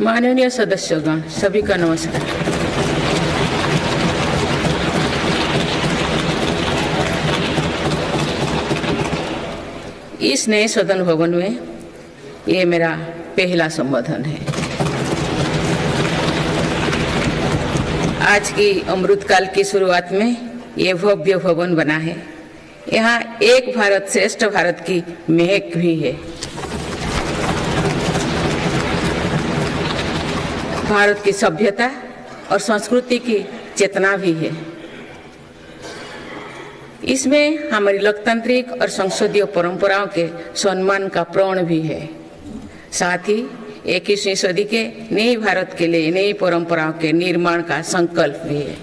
माननीय सदस्यगण, सभी का नमस्कार। इस नए सदन भवन में ये मेरा पहला संबोधन है। आज की अमृतकाल की शुरुआत में ये भव्य भवन बना है। यहाँ एक भारत श्रेष्ठ भारत की महक भी है। भारत की सभ्यता और संस्कृति की चेतना भी है। इसमें हमारी लोकतांत्रिक और संसदीय परंपराओं के सम्मान का प्रण भी है। साथ ही 21वीं सदी के नए भारत के लिए नई परंपराओं के निर्माण का संकल्प भी है।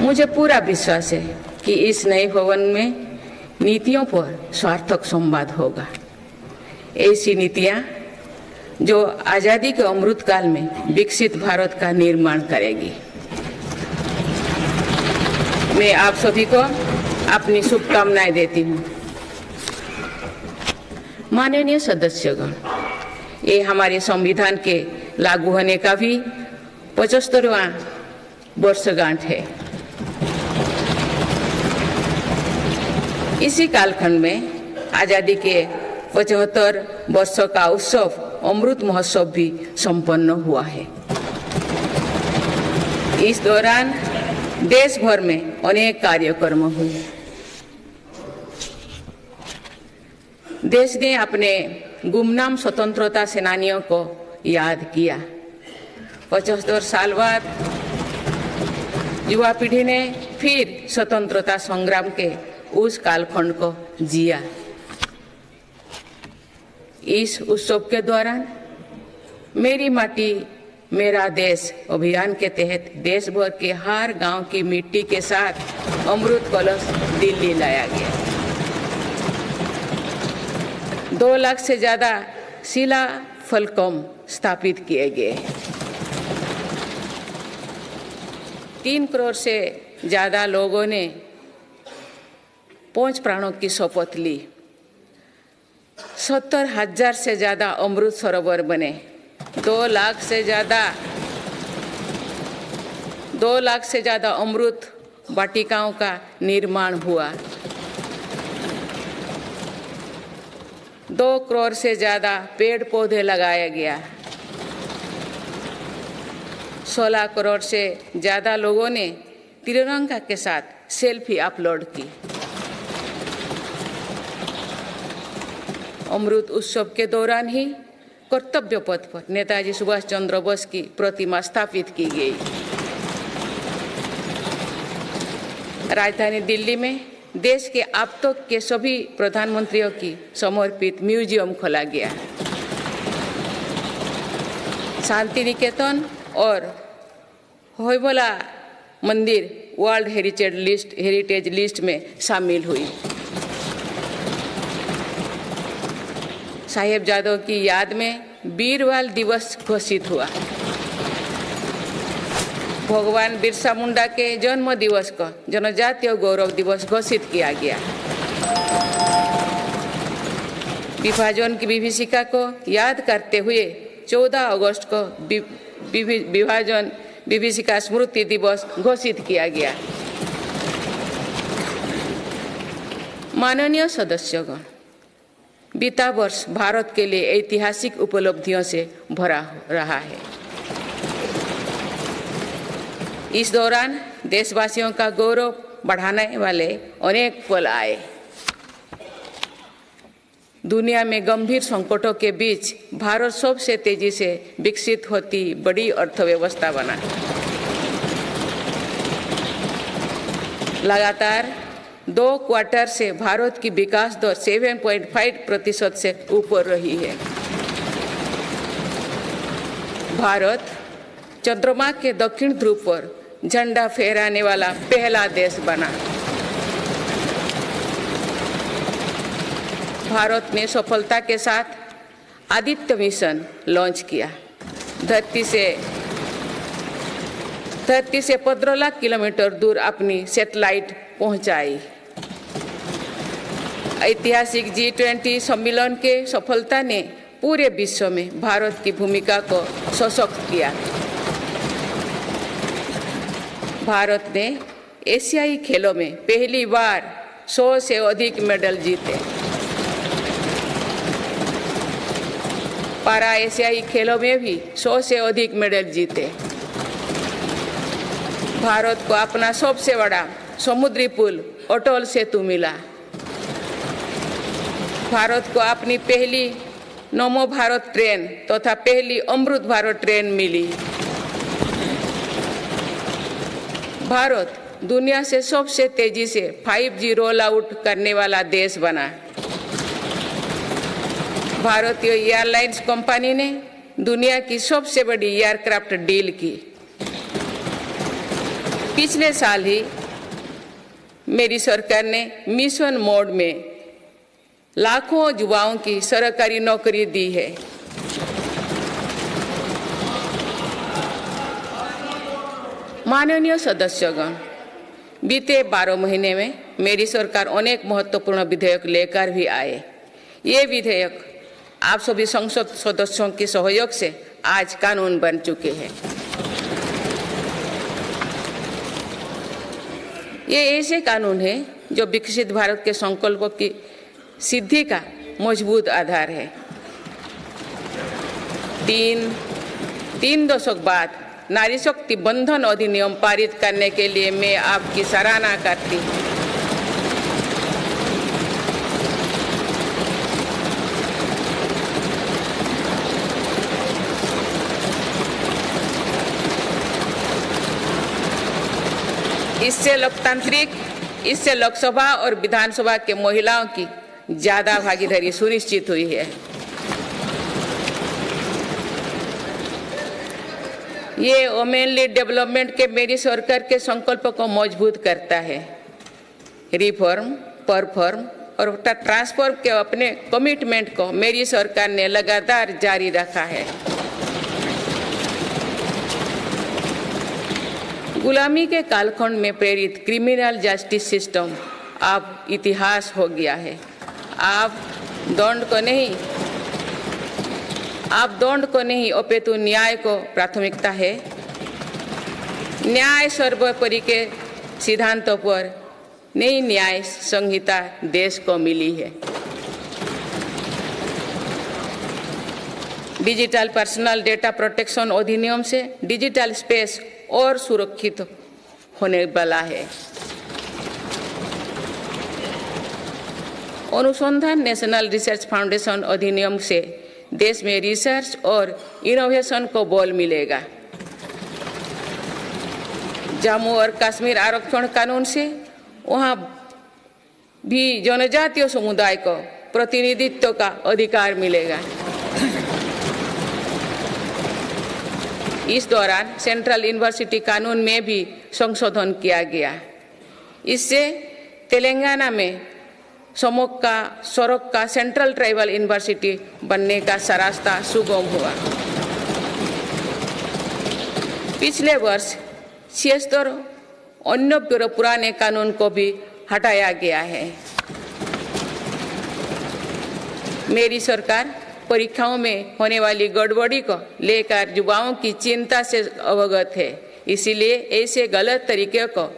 मुझे पूरा विश्वास है कि इस नए भवन में नीतियों पर सार्थक संवाद होगा। ऐसी नीतियां जो आजादी के अमृतकाल में विकसित भारत का निर्माण करेगी। मैं आप सभी को अपनी शुभकामनाएं देती हूँ। माननीय सदस्यगण, ये हमारे संविधान के लागू होने का भी 75वां वर्षगांठ है। इसी कालखंड में आजादी के 75 वर्षों का उत्सव अमृत महोत्सव भी संपन्न हुआ है। इस दौरान देश भर में अनेक कार्यक्रम हुए। देश ने अपने गुमनाम स्वतंत्रता सेनानियों को याद किया। 75 साल बाद युवा पीढ़ी ने फिर स्वतंत्रता संग्राम के उस कालखंड को जिया। इस उत्सव के दौरान मेरी माटी मेरा देश अभियान के तहत देश भर के हर गांव की मिट्टी के साथ अमृत कलश दिल्ली लाया गया। 2 लाख से ज्यादा शिला फलकम स्थापित किए गए। 3 करोड़ से ज्यादा लोगों ने 5 प्राणों की शपथ ली। 70,000 से ज्यादा अमृत सरोवर बने। 2 लाख से ज्यादा अमृत वाटिकाओं का निर्माण हुआ। 2 करोड़ से ज्यादा पेड़ पौधे लगाया गया। 16 करोड़ से ज्यादा लोगों ने तिरंगा के साथ सेल्फी अपलोड की। अमृत उत्सव के दौरान ही कर्तव्य पथ पर नेताजी सुभाष चंद्र बोस की प्रतिमा स्थापित की गई। राजधानी दिल्ली में देश के अब तक के सभी प्रधानमंत्रियों की समर्पित म्यूजियम खोला गया। शांति निकेतन और होयबला मंदिर वर्ल्ड हेरिटेज लिस्ट में शामिल हुई। साहिबजादों की याद में वीरवाल दिवस घोषित हुआ। भगवान बिरसा मुंडा के जन्म दिवस को जनजातीय गौरव दिवस घोषित किया गया। विभाजन की विभीषिका को याद करते हुए 14 अगस्त को विभाजन विभीषिका स्मृति दिवस घोषित किया गया। माननीय सदस्यगण, बीता वर्ष भारत के लिए ऐतिहासिक उपलब्धियों से भरा रहा है। इस दौरान देशवासियों का गौरव बढ़ाने वाले अनेक पल आए। दुनिया में गंभीर संकटों के बीच भारत सबसे तेजी से विकसित होती बड़ी अर्थव्यवस्था बना। लगातार 2 क्वार्टर से भारत की विकास दर 7.5% से ऊपर रही है। भारत चंद्रमा के दक्षिण ध्रुव पर झंडा फहराने वाला पहला देश बना। भारत ने सफलता के साथ आदित्य मिशन लॉन्च किया। धरती से 15 लाख किलोमीटर दूर अपनी सैटेलाइट पहुंचाई। ऐतिहासिक G20 सम्मेलन के सफलता ने पूरे विश्व में भारत की भूमिका को सशक्त किया। भारत ने एशियाई खेलों में पहली बार 100 से अधिक मेडल जीते। पारा एशियाई खेलों में भी 100 से अधिक मेडल जीते। भारत को अपना सबसे बड़ा समुद्री पुल अटल सेतु मिला। भारत को अपनी पहली नमो भारत ट्रेन तथा पहली अमृत भारत ट्रेन मिली। भारत दुनिया से सबसे तेजी से 5G रोल आउट करने वाला देश बना। भारतीय एयरलाइंस कंपनी ने दुनिया की सबसे बड़ी एयरक्राफ्ट डील की। पिछले साल ही मेरी सरकार ने मिशन मोड में लाखों युवाओं की सरकारी नौकरी दी है। माननीय सदस्यगण, बीते 12 महीने में मेरी सरकार अनेक महत्वपूर्ण विधेयक लेकर भी आए। ये विधेयक आप सभी संसद सदस्यों के सहयोग से आज कानून बन चुके हैं। ये ऐसे कानून हैं जो विकसित भारत के संकल्पों की सिद्धि का मजबूत आधार है। तीन दशक बाद नारी शक्ति बंधन अधिनियम पारित करने के लिए मैं आपकी सराहना करती हूँ। इससे लोकसभा और विधानसभा के महिलाओं की ज्यादा भागीदारी सुनिश्चित हुई है। ये वुमेन लीड डेवलपमेंट के मेरी सरकार के संकल्प को मजबूत करता है। रिफॉर्म, परफॉर्म और ट्रांसफॉर्म के अपने कमिटमेंट को मेरी सरकार ने लगातार जारी रखा है। गुलामी के कालखंड में प्रेरित क्रिमिनल जस्टिस सिस्टम अब इतिहास हो गया है। आप दंड को नहीं अपितु न्याय को प्राथमिकता है। न्याय सर्वोपरि के सिद्धांतों पर नई न्याय संहिता देश को मिली है। डिजिटल पर्सनल डेटा प्रोटेक्शन अधिनियम से डिजिटल स्पेस और सुरक्षित होने वाला है। अनुसंधान नेशनल रिसर्च फाउंडेशन अधिनियम से देश में रिसर्च और इनोवेशन को बल मिलेगा। जम्मू और कश्मीर आरक्षण कानून से वहां भी जनजातीय समुदाय को प्रतिनिधित्व का अधिकार मिलेगा। इस दौरान सेंट्रल यूनिवर्सिटी कानून में भी संशोधन किया गया। इससे तेलंगाना में सरोक का सेंट्रल ट्राइबल यूनिवर्सिटी बनने का रास्ता सुगम हुआ। पिछले वर्ष 76 अन्य पुराने कानून को भी हटाया गया है। मेरी सरकार परीक्षाओं में होने वाली गड़बड़ी को लेकर युवाओं की चिंता से अवगत है। इसीलिए ऐसे गलत तरीके को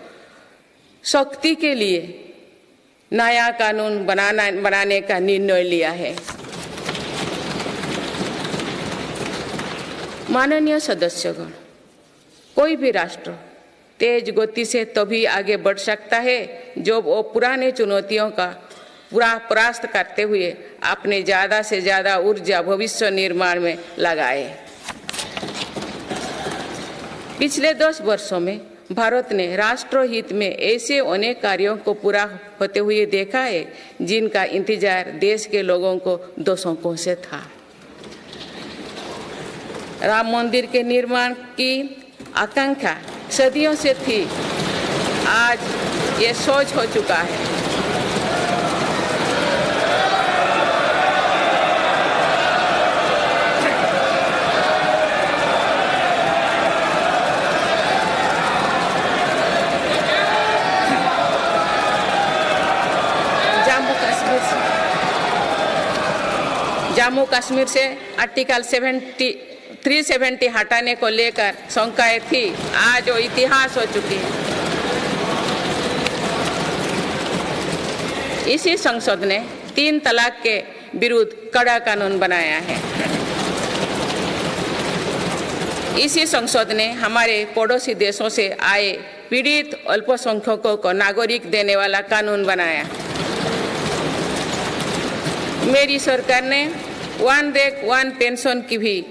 सख्ती के लिए नया कानून बनाने का निर्णय लिया है। माननीय सदस्यगण, कोई भी राष्ट्र तेज गति से तभी आगे बढ़ सकता है जब वो पुराने चुनौतियों का परास्त करते हुए अपने ज्यादा से ज्यादा ऊर्जा भविष्य निर्माण में लगाए। पिछले 10 वर्षों में भारत ने राष्ट्र हित में ऐसे अनेक कार्यों को पूरा होते हुए देखा है जिनका इंतजार देश के लोगों को दशकों से था। राम मंदिर के निर्माण की आकांक्षा सदियों से थी, आज ये सोच हो चुका है। जम्मू कश्मीर जम्मू कश्मीर से आर्टिकल 370 हटाने को लेकर शंकाएं थी, आज वो इतिहास हो चुकी है। इसी संसद ने 3 तलाक के विरुद्ध कड़ा कानून बनाया है। इसी संसद ने हमारे पड़ोसी देशों से आए पीड़ित अल्पसंख्यकों को नागरिक देने वाला कानून बनाया। मेरी सरकार ने वन रैंक वन पेंशन की भी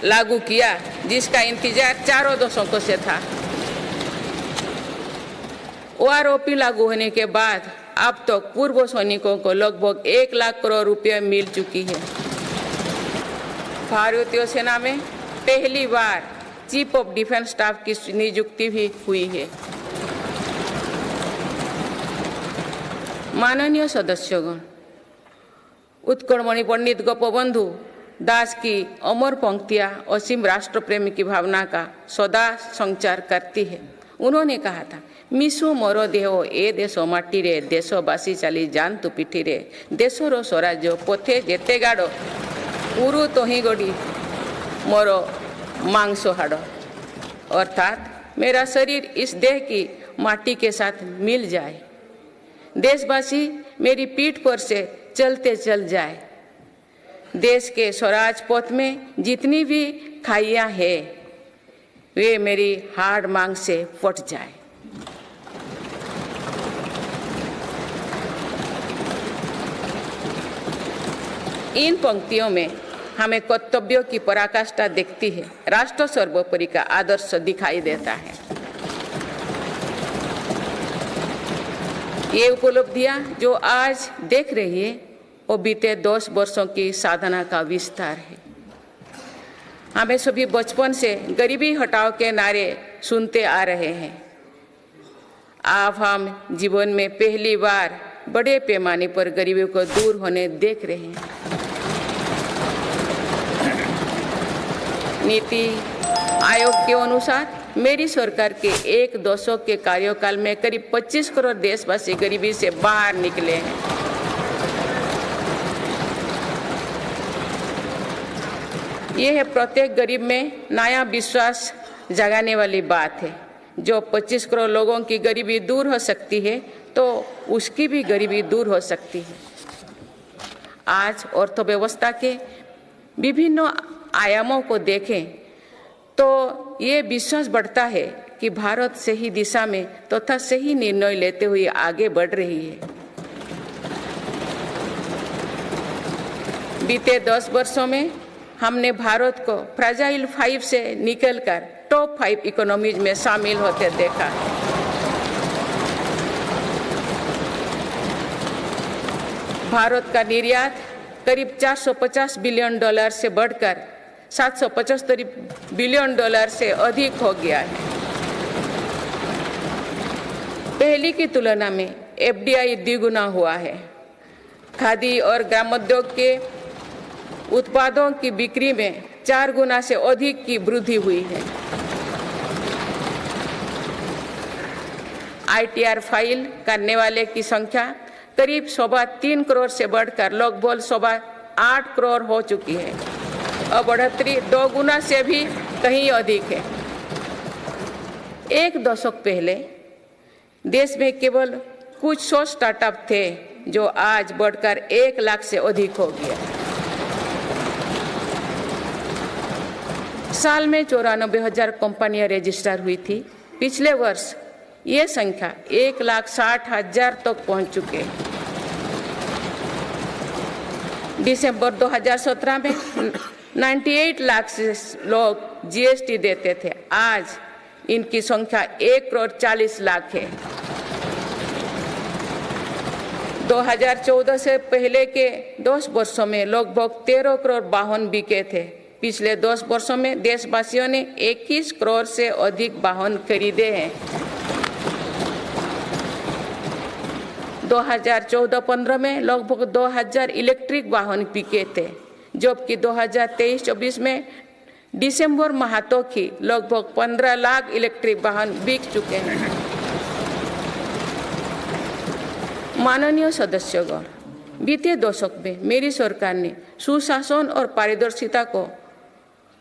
लागू किया, जिसका इंतजार 4 दशकों से था। ओआरओपी लागू होने के बाद अब तो पूर्व सैनिकों को लगभग 1 लाख करोड़ रुपए मिल चुकी है। भारतीय सेना में पहली बार चीफ ऑफ डिफेंस स्टाफ की नियुक्ति भी हुई है। माननीय सदस्यगण, उत्कलमणि पंडित गोपबंधु दास की अमर पंक्तियां असीम राष्ट्र प्रेम की भावना का सदा संचार करती है। उन्होंने कहा था, मिशु मोर देह ए देश माटी रे, देशवासी चली जान तु पिठी रे, देशर स्वराज्य पथे जेते गाड़, उरु तोही गड़ी मोर मांस हाड़। अर्थात मेरा शरीर इस देह की माटी के साथ मिल जाए, देशवासी मेरी पीठ पर से चलते चल जाए, देश के स्वराज पथ में जितनी भी खाइयां हैं वे मेरी हाड़ मांग से फट जाए। इन पंक्तियों में हमें कर्तव्यों की पराकाष्ठा दिखती है, राष्ट्र सर्वोपरि का आदर्श दिखाई देता है। ये उपलब्धियां जो आज देख रही है वो बीते 10 वर्षों की साधना का विस्तार है। हमें सभी बचपन से गरीबी हटाओ के नारे सुनते आ रहे हैं। अब हम जीवन में पहली बार बड़े पैमाने पर गरीबी को दूर होने देख रहे हैं। नीति आयोग के अनुसार मेरी सरकार के 1 दशक के कार्यकाल में करीब 25 करोड़ देशवासी गरीबी से बाहर निकले हैं। यह है प्रत्येक गरीब में नया विश्वास जगाने वाली बात है। जो 25 करोड़ लोगों की गरीबी दूर हो सकती है तो उसकी भी गरीबी दूर हो सकती है। आज अर्थव्यवस्था के विभिन्न आयामों को देखें तो ये विश्वास बढ़ता है कि भारत सही दिशा में तथा सही निर्णय लेते हुए आगे बढ़ रही है। बीते 10 वर्षों में हमने भारत को फ्रेजाइल 5 से निकलकर टॉप 5 इकोनॉमीज में शामिल होते देखा। भारत का निर्यात करीब $450 बिलियन से बढ़कर $775 बिलियन से अधिक हो गया है। पहले की तुलना में FDI द्विगुना हुआ है। खादी और ग्रामोद्योग के उत्पादों की बिक्री में 4 गुना से अधिक की वृद्धि हुई है। ITR फाइल करने वाले की संख्या करीब 3.25 करोड़ से बढ़कर लगभग 8.25 करोड़ हो चुकी है और बढ़ोतरी 2 गुना से भी कहीं अधिक है। 1 दशक पहले देश में केवल कुछ 100 स्टार्टअप थे जो आज बढ़कर 1 लाख से अधिक हो गया। साल में 94,000 कंपनियां रजिस्टर हुई थी। पिछले वर्ष ये संख्या 1,60,000 तक पहुंच चुके हैं। दिसंबर 2017 में 98 लाख से लोग GST देते थे, आज इनकी संख्या 1,40,00,000 है। 2014 से पहले के 10 वर्षों में लगभग 13 करोड़ वाहन बिके थे। पिछले 10 वर्षों में देशवासियों ने 21 करोड़ से अधिक वाहन खरीदे हैं। 2014-15 में लगभग 2,000 इलेक्ट्रिक वाहन बिके थे, जबकि 2023-24 में दिसंबर माह तक ही लगभग 15 लाख इलेक्ट्रिक वाहन बिक चुके हैं। माननीय सदस्यगण, बीते दशक में मेरी सरकार ने सुशासन और पारदर्शिता को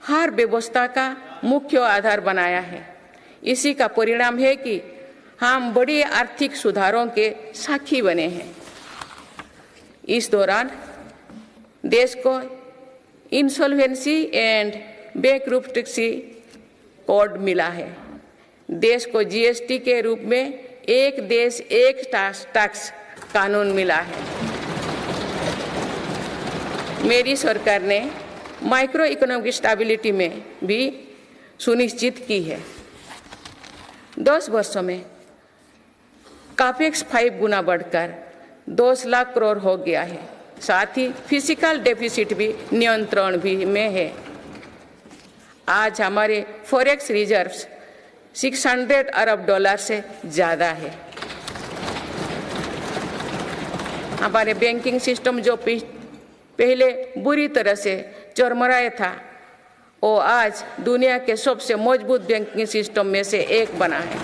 हर व्यवस्था का मुख्य आधार बनाया है। इसी का परिणाम है कि हम बड़े आर्थिक सुधारों के साक्षी बने हैं। इस दौरान देश को इंसॉल्वेंसी एंड बैंकरप्सी कोड मिला है। देश को जीएसटी के रूप में एक देश एक टैक्स कानून मिला है। मेरी सरकार ने माइक्रो इकोनॉमिक स्टेबिलिटी में भी सुनिश्चित की है। 10 वर्षों में कैपेक्स 5 गुना बढ़कर 10 लाख करोड़ हो गया है। साथ ही फिजिकल डेफिसिट भी नियंत्रण भी में है। आज हमारे फॉरेक्स रिजर्व्स 600 अरब डॉलर से ज़्यादा है। हमारे बैंकिंग सिस्टम जो पहले बुरी तरह से चरमराया था, वो आज दुनिया के सबसे मजबूत बैंकिंग सिस्टम में से एक बना है।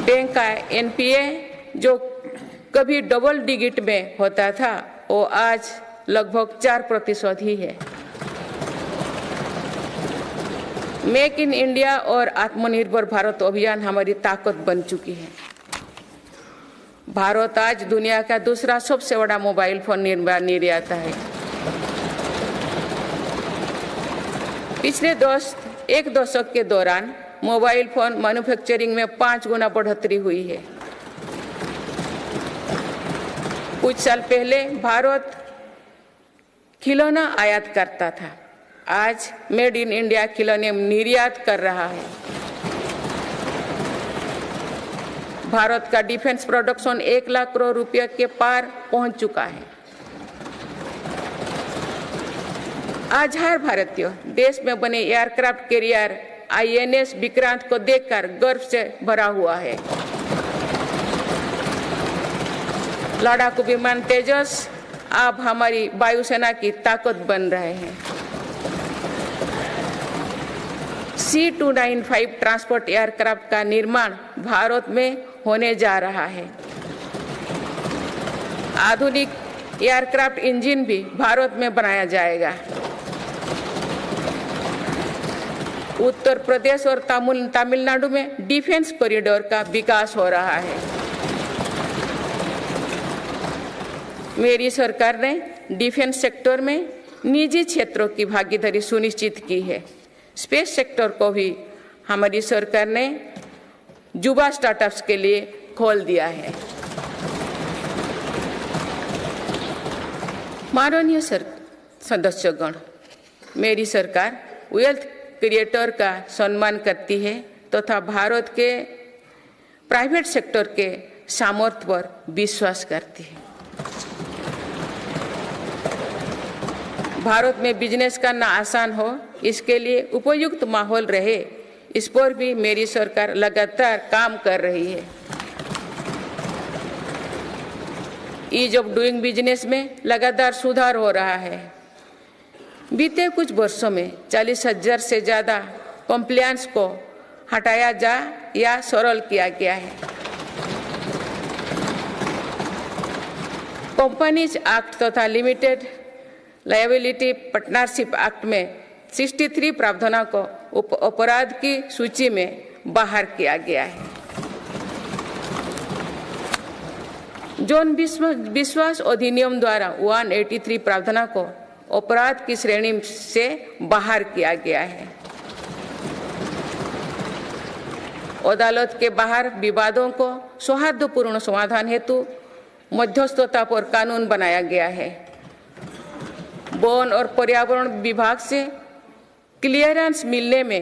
बैंक का एनपीए जो कभी डबल डिजिट में होता था, वो आज लगभग 4% ही है। मेक इन इंडिया और आत्मनिर्भर भारत अभियान हमारी ताकत बन चुकी है। भारत आज दुनिया का दूसरा सबसे बड़ा मोबाइल फोन निर्माता है। पिछले एक दशक के दौरान मोबाइल फोन मैन्युफैक्चरिंग में 5 गुना बढ़ोतरी हुई है। कुछ साल पहले भारत खिलौना आयात करता था, आज मेड इन इंडिया खिलौने निर्यात कर रहा है। भारत का डिफेंस प्रोडक्शन 1 लाख करोड़ रुपये के पार पहुंच चुका है। आज हर भारतीय देश में बने एयरक्राफ्ट कैरियर आईएनएस विक्रांत को देखकर गर्व से भरा हुआ है। लड़ाकू विमान तेजस अब हमारी वायुसेना की ताकत बन रहे हैं। C295 ट्रांसपोर्ट एयरक्राफ्ट का निर्माण भारत में होने जा रहा है। आधुनिक एयरक्राफ्ट इंजन भी भारत में बनाया जाएगा। उत्तर प्रदेश और तमिलनाडु में डिफेंस कॉरिडोर का विकास हो रहा है। मेरी सरकार ने डिफेंस सेक्टर में निजी क्षेत्रों की भागीदारी सुनिश्चित की है। स्पेस सेक्टर को भी हमारी सरकार ने युवा स्टार्टअप्स के लिए खोल दिया है। माननीय सदस्यगण, मेरी सरकार वेल्थ क्रिएटर का सम्मान करती है तथा भारत के प्राइवेट सेक्टर के सामर्थ्य पर विश्वास करती है। भारत में बिजनेस करना आसान हो, इसके लिए उपयुक्त माहौल रहे, इस पर भी मेरी सरकार लगातार काम कर रही है। ईज ऑफ डूइंग बिजनेस में लगातार सुधार हो रहा है। बीते कुछ वर्षों में 40,000 से ज़्यादा कंप्लायंस को हटाया जा या सरल किया गया है। कंपनीज एक्ट तथा लिमिटेड लायबिलिटी पार्टनरशिप एक्ट में 63 प्रावधानों को अपराध की सूची में बाहर किया गया है। जौन विश्वास अधिनियम द्वारा 183 प्रावधानों को अपराध की श्रेणी से बाहर किया गया है। अदालत के बाहर विवादों को सौहार्दपूर्ण समाधान हेतु मध्यस्थता पर कानून बनाया गया है। वन और पर्यावरण विभाग से क्लियरेंस मिलने में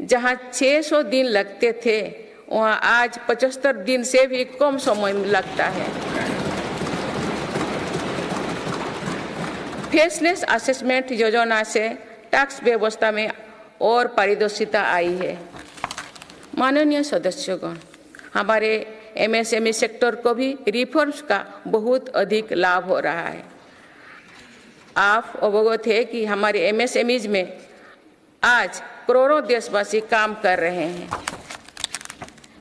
जहां 600 दिन लगते थे, वहां आज 75 दिन से भी कम समय लगता है। फेसलेस असेसमेंट योजना से टैक्स व्यवस्था में और पारदर्शिता आई है। माननीय सदस्यगण, हमारे एमएसएमई सेक्टर को भी रिफॉर्म्स का बहुत अधिक लाभ हो रहा है। आप अवगत है कि हमारे एमएसएमईज में आज करोड़ों देशवासी काम कर रहे हैं।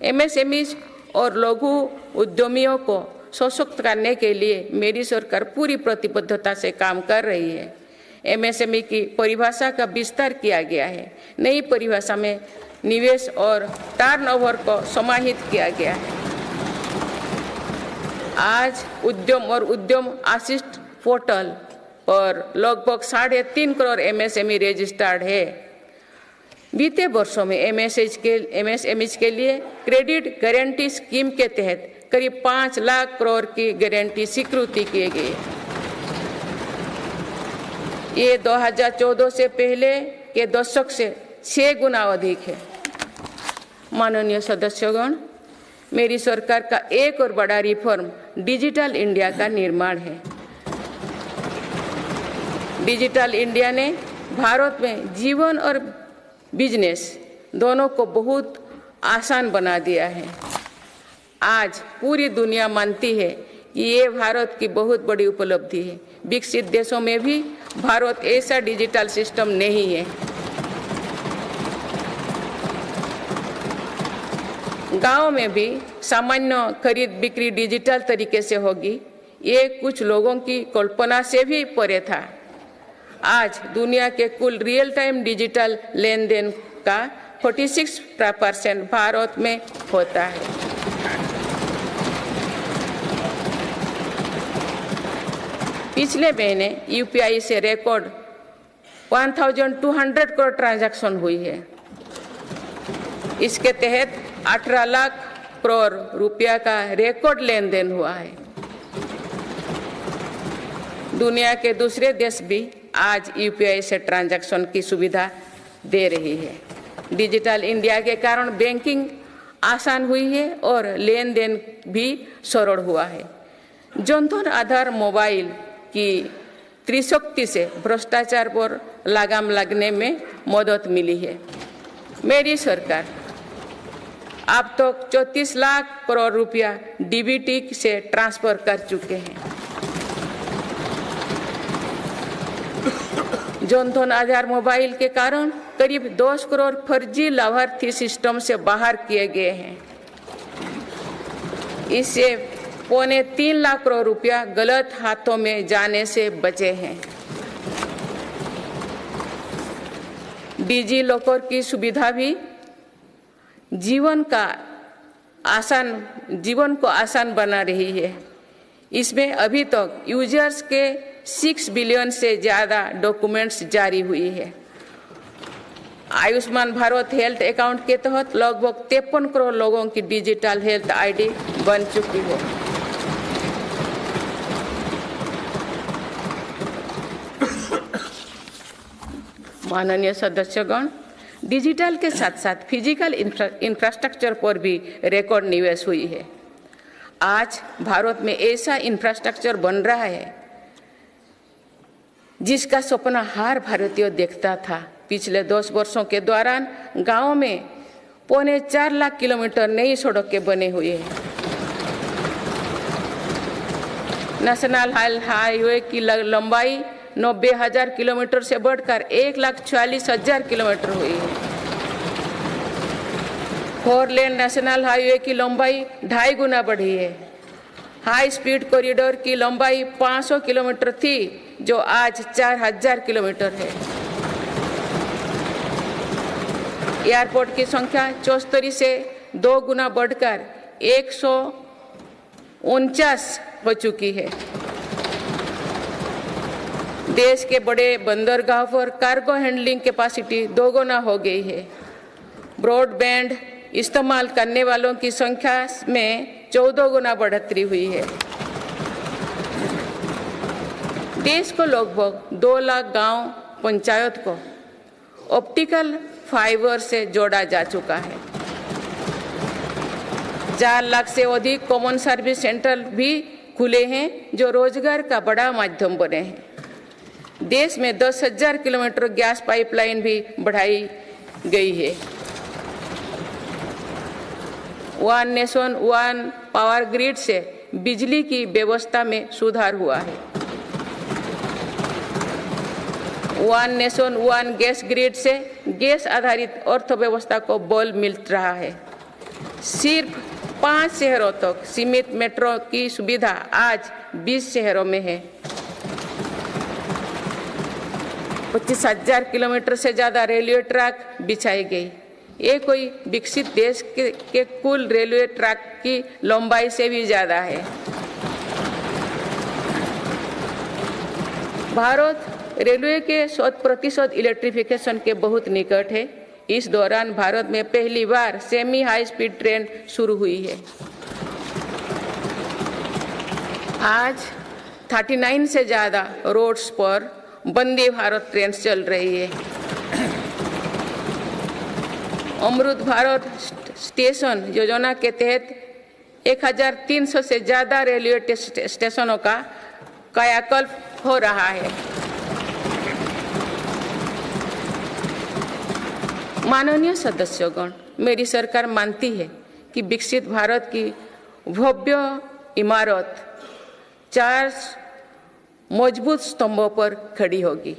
एमएसएमईज और लघु उद्यमियों को सशक्त करने के लिए मेरी सरकार पूरी प्रतिबद्धता से काम कर रही है। एमएसएमई की परिभाषा का विस्तार किया गया है। नई परिभाषा में निवेश और टर्नओवर को समाहित किया गया है। आज उद्यम और उद्यम असिस्ट पोर्टल पर लगभग 3.5 करोड़ एमएसएमई रजिस्टर्ड है। बीते वर्षों में एमएसएमई के लिए क्रेडिट गारंटी स्कीम के तहत करीब 5 लाख करोड़ की गारंटी स्वीकृति किए गए। ये 2014 से पहले के दशक से 6 गुना अधिक है। माननीय सदस्यगण, मेरी सरकार का एक और बड़ा रिफॉर्म डिजिटल इंडिया का निर्माण है। डिजिटल इंडिया ने भारत में जीवन और बिजनेस दोनों को बहुत आसान बना दिया है। आज पूरी दुनिया मानती है कि ये भारत की बहुत बड़ी उपलब्धि है। विकसित देशों में भी भारत ऐसा डिजिटल सिस्टम नहीं है। गांव में भी सामान्य खरीद बिक्री डिजिटल तरीके से होगी, ये कुछ लोगों की कल्पना से भी परे था। आज दुनिया के कुल रियल टाइम डिजिटल लेन देन का 46% भारत में होता है। पिछले महीने यूपीआई से रिकॉर्ड 1200 करोड़ ट्रांजैक्शन हुई है। इसके तहत 18 लाख करोड़ रुपया का रिकॉर्ड लेन देन हुआ है। दुनिया के दूसरे देश भी आज यूपीआई से ट्रांजैक्शन की सुविधा दे रही है। डिजिटल इंडिया के कारण बैंकिंग आसान हुई है और लेन देन भी सरल हुआ है। जनधन आधार मोबाइल की त्रिशक्ति से भ्रष्टाचार पर लगाम लगने में मदद मिली है। मेरी सरकार अब तक 34 लाख करोड़ रुपया डीबीटी से ट्रांसफर कर चुके हैं। जनधन आधार मोबाइल के कारण करीब 10 करोड़ फर्जी लाभार्थी सिस्टम से बाहर किए गए हैं। इससे 3.25 लाख करोड़ रुपया गलत हाथों में जाने से बचे हैं। डिजी लॉकर की सुविधा भी जीवन को आसान बना रही है। इसमें अभी तक यूजर्स के 6 बिलियन से ज़्यादा डॉक्यूमेंट्स जारी हुई है। आयुष्मान भारत हेल्थ अकाउंट के तहत लगभग 53 करोड़ लोगों की डिजिटल हेल्थ आईडी बन चुकी है। माननीय सदस्यगण, डिजिटल के साथ साथ फिजिकल इंफ्रास्ट्रक्चर पर भी रिकॉर्ड निवेश हुई है। आज भारत में ऐसा इंफ्रास्ट्रक्चर बन रहा है जिसका सपना हर भारतीय देखता था। पिछले 10 वर्षों के दौरान गांव में 4.25 लाख किलोमीटर नई सड़कें बने हुए हैं। नेशनल हाईवे की लंबाई 90,000 किलोमीटर से बढ़कर 1,40,000 किलोमीटर हुई है। 4 लेन नेशनल हाईवे की लंबाई 2.5 गुना बढ़ी है। हाई स्पीड कॉरिडोर की लंबाई 500 किलोमीटर थी, जो आज 4,000 किलोमीटर है। एयरपोर्ट की संख्या 74 से 2 गुना बढ़कर 149 हो चुकी है। देश के बड़े बंदरगाह पर कार्गो हैंडलिंग कैपेसिटी 2 गुना हो गई है। ब्रॉडबैंड इस्तेमाल करने वालों की संख्या में 14 गुना बढ़ोतरी हुई है। देश को लगभग 2 लाख गांव पंचायत को ऑप्टिकल फाइबर से जोड़ा जा चुका है। 4 लाख से अधिक कॉमन सर्विस सेंटर भी खुले हैं, जो रोजगार का बड़ा माध्यम बने हैं। देश में 10,000 किलोमीटर गैस पाइपलाइन भी बढ़ाई गई है। One nation one power grid से बिजली की व्यवस्था में सुधार हुआ है। One nation one gas grid से गैस आधारित अर्थव्यवस्था को बल मिल रहा है। सिर्फ 5 शहरों तक सीमित मेट्रो की सुविधा आज 20 शहरों में है। 25,000 किलोमीटर से ज़्यादा रेलवे ट्रैक बिछाई गई। ये कोई विकसित देश के कुल रेलवे ट्रैक की लंबाई से भी ज़्यादा है। भारत रेलवे के 100% इलेक्ट्रिफिकेशन के बहुत निकट है। इस दौरान भारत में पहली बार सेमी हाई स्पीड ट्रेन शुरू हुई है। आज 39 से ज़्यादा रोड्स पर वंदे भारत ट्रेन चल रही है। अमृत भारत स्टेशन योजना के तहत 1300 से ज़्यादा रेलवे स्टेशनों का कायाकल्प हो रहा है। माननीय सदस्यगण, मेरी सरकार मानती है कि विकसित भारत की भव्य इमारत 4 मजबूत स्तंभों पर खड़ी होगी।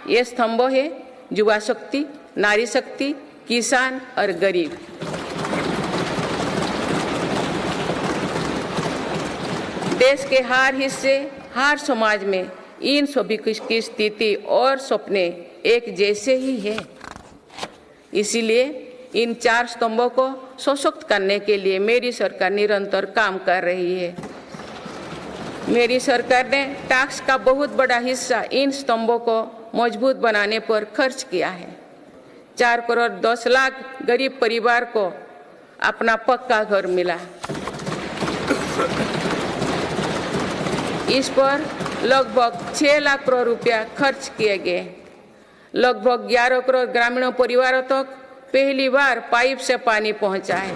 ये स्तंभ है युवा शक्ति, नारी शक्ति, किसान और गरीब। देश के हर हिस्से, हर समाज में इन सभी की स्थिति और सपने एक जैसे ही है। इसीलिए इन 4 स्तंभों को सशक्त करने के लिए मेरी सरकार निरंतर काम कर रही है। मेरी सरकार ने टैक्स का बहुत बड़ा हिस्सा इन स्तंभों को मजबूत बनाने पर खर्च किया है। 4 करोड़ 10 लाख गरीब परिवार को अपना पक्का घर मिला। इस पर लगभग 6 लाख करोड़ रुपया खर्च किए गए। लगभग 11 करोड़ ग्रामीण परिवारों तक पहली बार पाइप से पानी पहुंचा है।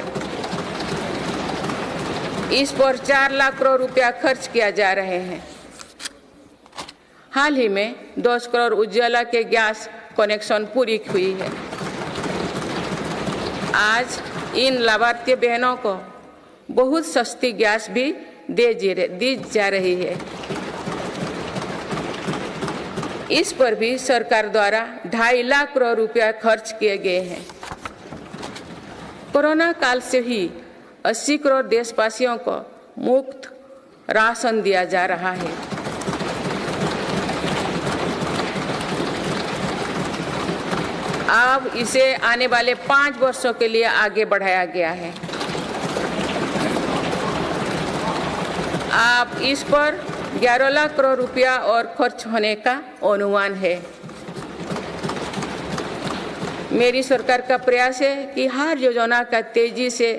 इस पर 4 लाख करोड़ रुपया खर्च किया जा रहे हैं। हाल ही में 10 करोड़ उज्ज्वला के गैस कनेक्शन पूरी हुई है। आज इन लाभार्थी बहनों को बहुत सस्ती गैस भी दी जा रही है। इस पर भी सरकार द्वारा 2.5 लाख करोड़ रुपया खर्च किए गए हैं। कोरोना काल से ही 80 करोड़ देशवासियों को मुफ्त राशन दिया जा रहा है। अब इसे आने वाले 5 वर्षों के लिए आगे बढ़ाया गया है। अब इस पर 11 लाख करोड़ रुपया और खर्च होने का अनुमान है। मेरी सरकार का प्रयास है कि हर योजना का तेजी से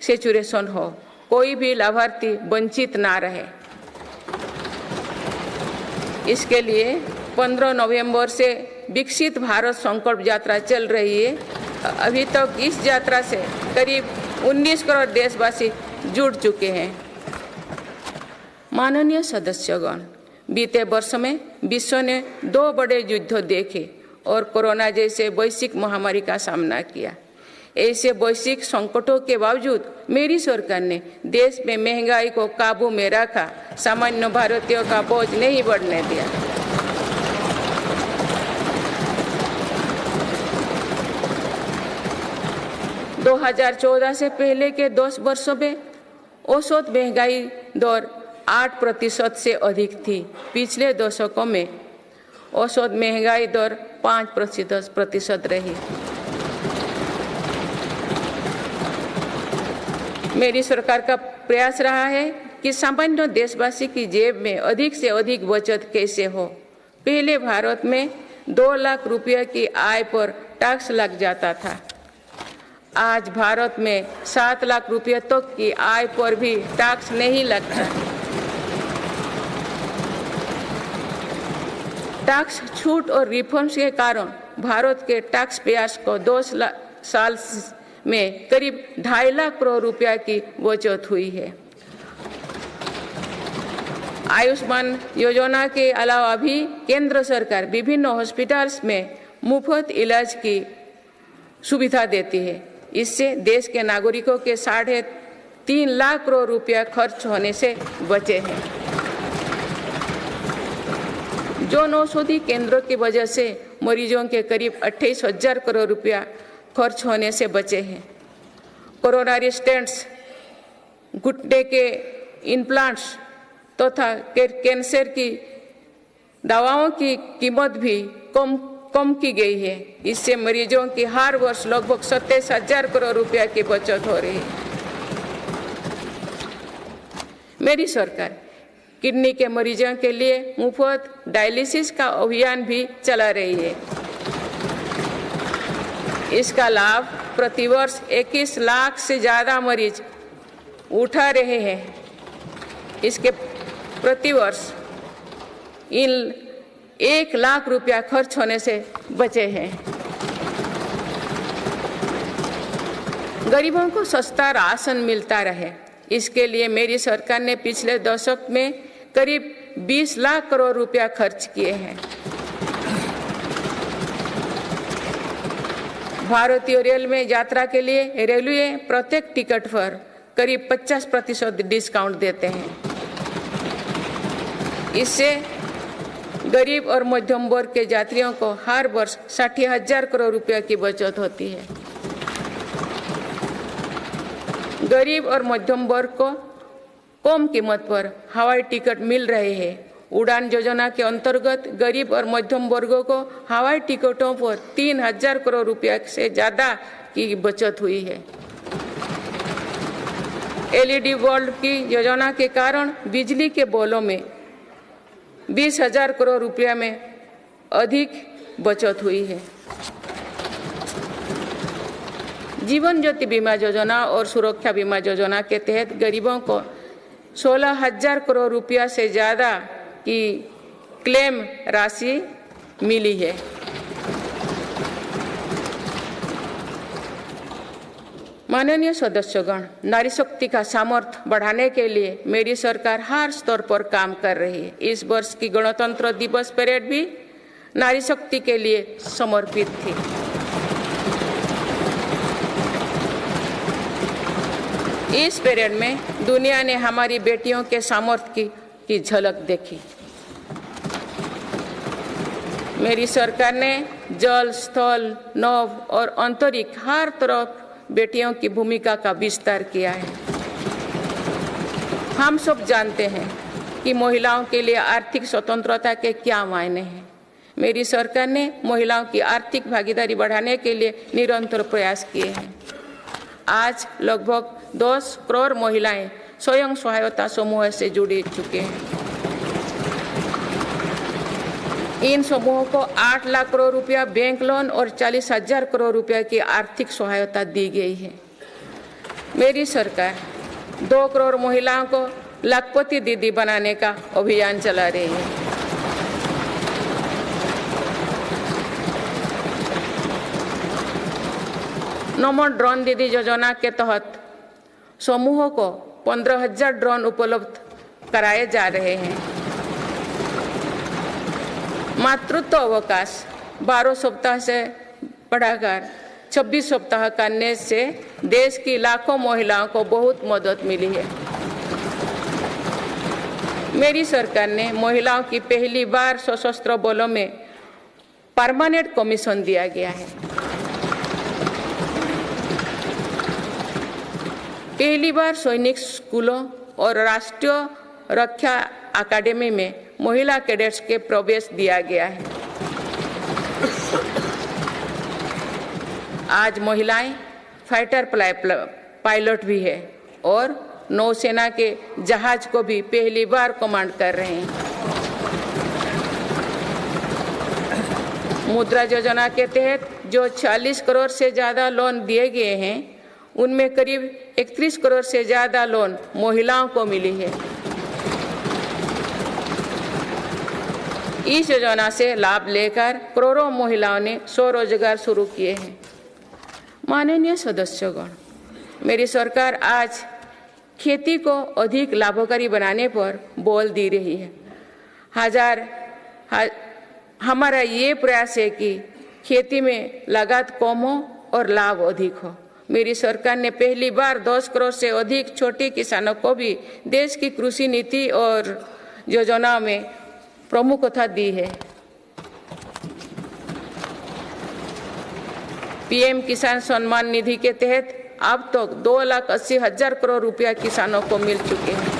सैचुरेशन हो, कोई भी लाभार्थी वंचित ना रहे। इसके लिए 15 नवंबर से विकसित भारत संकल्प यात्रा चल रही है। अभी तक इस यात्रा से करीब 19 करोड़ देशवासी जुड़ चुके हैं। माननीय सदस्यगण, बीते वर्ष में विश्व ने 2 बड़े युद्ध देखे और कोरोना जैसे वैश्विक महामारी का सामना किया। ऐसे वैश्विक संकटों के बावजूद मेरी सरकार ने देश में महंगाई को काबू में रखा, सामान्य भारतीयों का बोझ नहीं बढ़ने दिया। दो 2014 से पहले के 10 वर्षों में औसत महंगाई दर 8% से अधिक थी। पिछले दशकों में औसत महंगाई दर 5% रही। मेरी सरकार का प्रयास रहा है कि सामान्य देशवासी की जेब में अधिक से अधिक बचत कैसे हो। पहले भारत में 2 लाख रुपये की आय पर टैक्स लग जाता था। आज भारत में 7 लाख रुपये तक की आय पर भी टैक्स नहीं लगता। टैक्स छूट और रिफॉर्म्स के कारण भारत के टैक्स पेयर्स को 2 साल में करीब 2.5 लाख करोड़ रुपया की बचत हुई है। आयुष्मान योजना के अलावा भी केंद्र सरकार विभिन्न हॉस्पिटल्स में मुफ्त इलाज की सुविधा देती है। इससे देश के नागरिकों के 3.5 लाख करोड़ रुपया खर्च होने से बचे हैं। जन औषधि केंद्रों की वजह से मरीजों के करीब 28,000 करोड़ रुपया खर्च होने से बचे हैं। कोरोनरी स्टेंट्स घुटने के इम्प्लांट्स तथा कैंसर की दवाओं की कीमत भी कम की गई है। इससे मरीजों की हर वर्ष लगभग 27,000 करोड़ रुपया की बचत हो रही है। मेरी सरकार किडनी के मरीजों के लिए मुफ्त डायलिसिस का अभियान भी चला रही है। इसका लाभ प्रतिवर्ष 21 लाख से ज़्यादा मरीज उठा रहे हैं। इसके प्रतिवर्ष इन 1 लाख रुपया खर्च होने से बचे हैं। गरीबों को सस्ता राशन मिलता रहे, इसके लिए मेरी सरकार ने पिछले दशक में करीब 20 लाख करोड़ रुपया खर्च किए हैं। भारतीय रेल में यात्रा के लिए रेलवे प्रत्येक टिकट पर करीब 50% डिस्काउंट देते हैं। इससे गरीब और मध्यम वर्ग के यात्रियों को हर वर्ष 60,000 करोड़ रुपया की बचत होती है। गरीब और मध्यम वर्ग को कम कीमत पर हवाई टिकट मिल रहे हैं। उड़ान योजना के अंतर्गत गरीब और मध्यम वर्गों को हवाई टिकटों पर 3,000 करोड़ रुपया से ज्यादा की बचत हुई है। LED बल्ब की योजना के कारण बिजली के बिलों में 20,000 करोड़ रुपया में अधिक बचत हुई है। जीवन ज्योति बीमा योजना और सुरक्षा बीमा योजना के तहत गरीबों को 16,000 करोड़ रुपया से ज्यादा की क्लेम राशि मिली है। माननीय सदस्यगण, नारी शक्ति का सामर्थ्य बढ़ाने के लिए मेरी सरकार हर स्तर पर काम कर रही है। इस वर्ष की गणतंत्र दिवस परेड भी नारी शक्ति के लिए समर्पित थी। इस परेड में दुनिया ने हमारी बेटियों के सामर्थ्य की झलक देखी। मेरी सरकार ने जल, स्थल, नभ और अंतरिक्ष हर तरफ बेटियों की भूमिका का विस्तार किया है। हम सब जानते हैं कि महिलाओं के लिए आर्थिक स्वतंत्रता के क्या मायने हैं। मेरी सरकार ने महिलाओं की आर्थिक भागीदारी बढ़ाने के लिए निरंतर प्रयास किए हैं। आज लगभग 10 करोड़ महिलाएं स्वयं सहायता समूह से जुड़ चुके हैं। इन समूहों को 8 लाख करोड़ रुपया बैंक लोन और 40,000 करोड़ रुपया की आर्थिक सहायता दी गई है। मेरी सरकार 2 करोड़ महिलाओं को लाखपति दीदी बनाने का अभियान चला रही है। नमो ड्रोन दीदी योजना के तहत समूहों को 15,000 ड्रोन उपलब्ध कराए जा रहे हैं। मातृत्व अवकाश 12 सप्ताह से बढ़ाकर 26 सप्ताह करने से देश की लाखों महिलाओं को बहुत मदद मिली है। मेरी सरकार ने महिलाओं की पहली बार सशस्त्र बलों में परमानेंट कमीशन दिया गया है। पहली बार सैनिक स्कूलों और राष्ट्रीय रक्षा अकादमी में महिला कैडेट्स के प्रवेश दिया गया है। आज महिलाएं फाइटर पायलट भी है और नौसेना के जहाज को भी पहली बार कमांड कर रहे हैं। मुद्रा योजना के तहत जो 40 करोड़ से ज्यादा लोन दिए गए हैं, उनमें करीब 31 करोड़ से ज्यादा लोन महिलाओं को मिली है। इस योजना से लाभ लेकर करोड़ों महिलाओं ने स्वरोजगार शुरू किए हैं। माननीय सदस्यगण, मेरी सरकार आज खेती को अधिक लाभकारी बनाने पर बल दे रही है। हमारा ये प्रयास है कि खेती में लागत कम हो और लाभ अधिक हो। मेरी सरकार ने पहली बार 10 करोड़ से अधिक छोटे किसानों को भी देश की कृषि नीति और योजना में प्रमुखता दी है। पीएम किसान सम्मान निधि के तहत अब तक 2,80,000 करोड़ रुपया किसानों को मिल चुके हैं।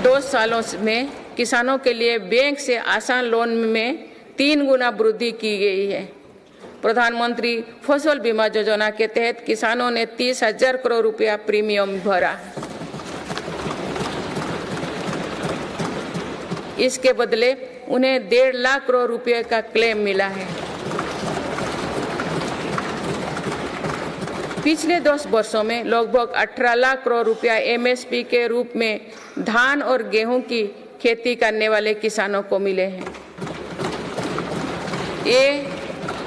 दो सालों में किसानों के लिए बैंक से आसान लोन में 3 गुना वृद्धि की गई है। प्रधानमंत्री फसल बीमा योजना के तहत किसानों ने 30,000 करोड़ रुपया प्रीमियम भरा। इसके बदले उन्हें 1.5 लाख करोड़ रुपए का क्लेम मिला है। पिछले 10 वर्षों में लगभग 18 लाख करोड़ रुपया एमएसपी के रूप में धान और गेहूं की खेती करने वाले किसानों को मिले हैं। ये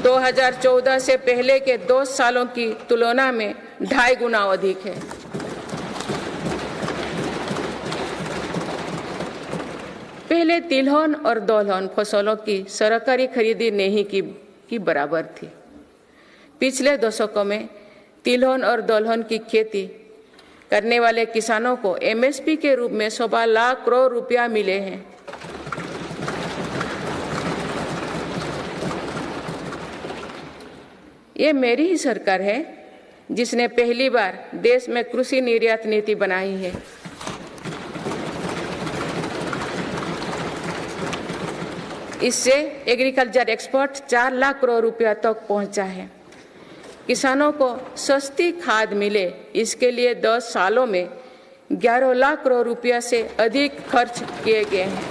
2014 से पहले के 2 सालों की तुलना में 2.5 गुना अधिक है। पहले तिलहन और दलहन फसलों की सरकारी खरीदी नहीं की बराबर थी। पिछले दशकों में तिलहन और दलहन की खेती करने वाले किसानों को एमएसपी के रूप में 1.25 लाख करोड़ रुपया मिले हैं। ये मेरी ही सरकार है जिसने पहली बार देश में कृषि निर्यात नीति बनाई है। इससे एग्रीकल्चर एक्सपोर्ट 4 लाख करोड़ रुपया तक पहुंचा है। किसानों को सस्ती खाद मिले, इसके लिए 10 सालों में 11 लाख करोड़ रुपया से अधिक खर्च किए गए हैं।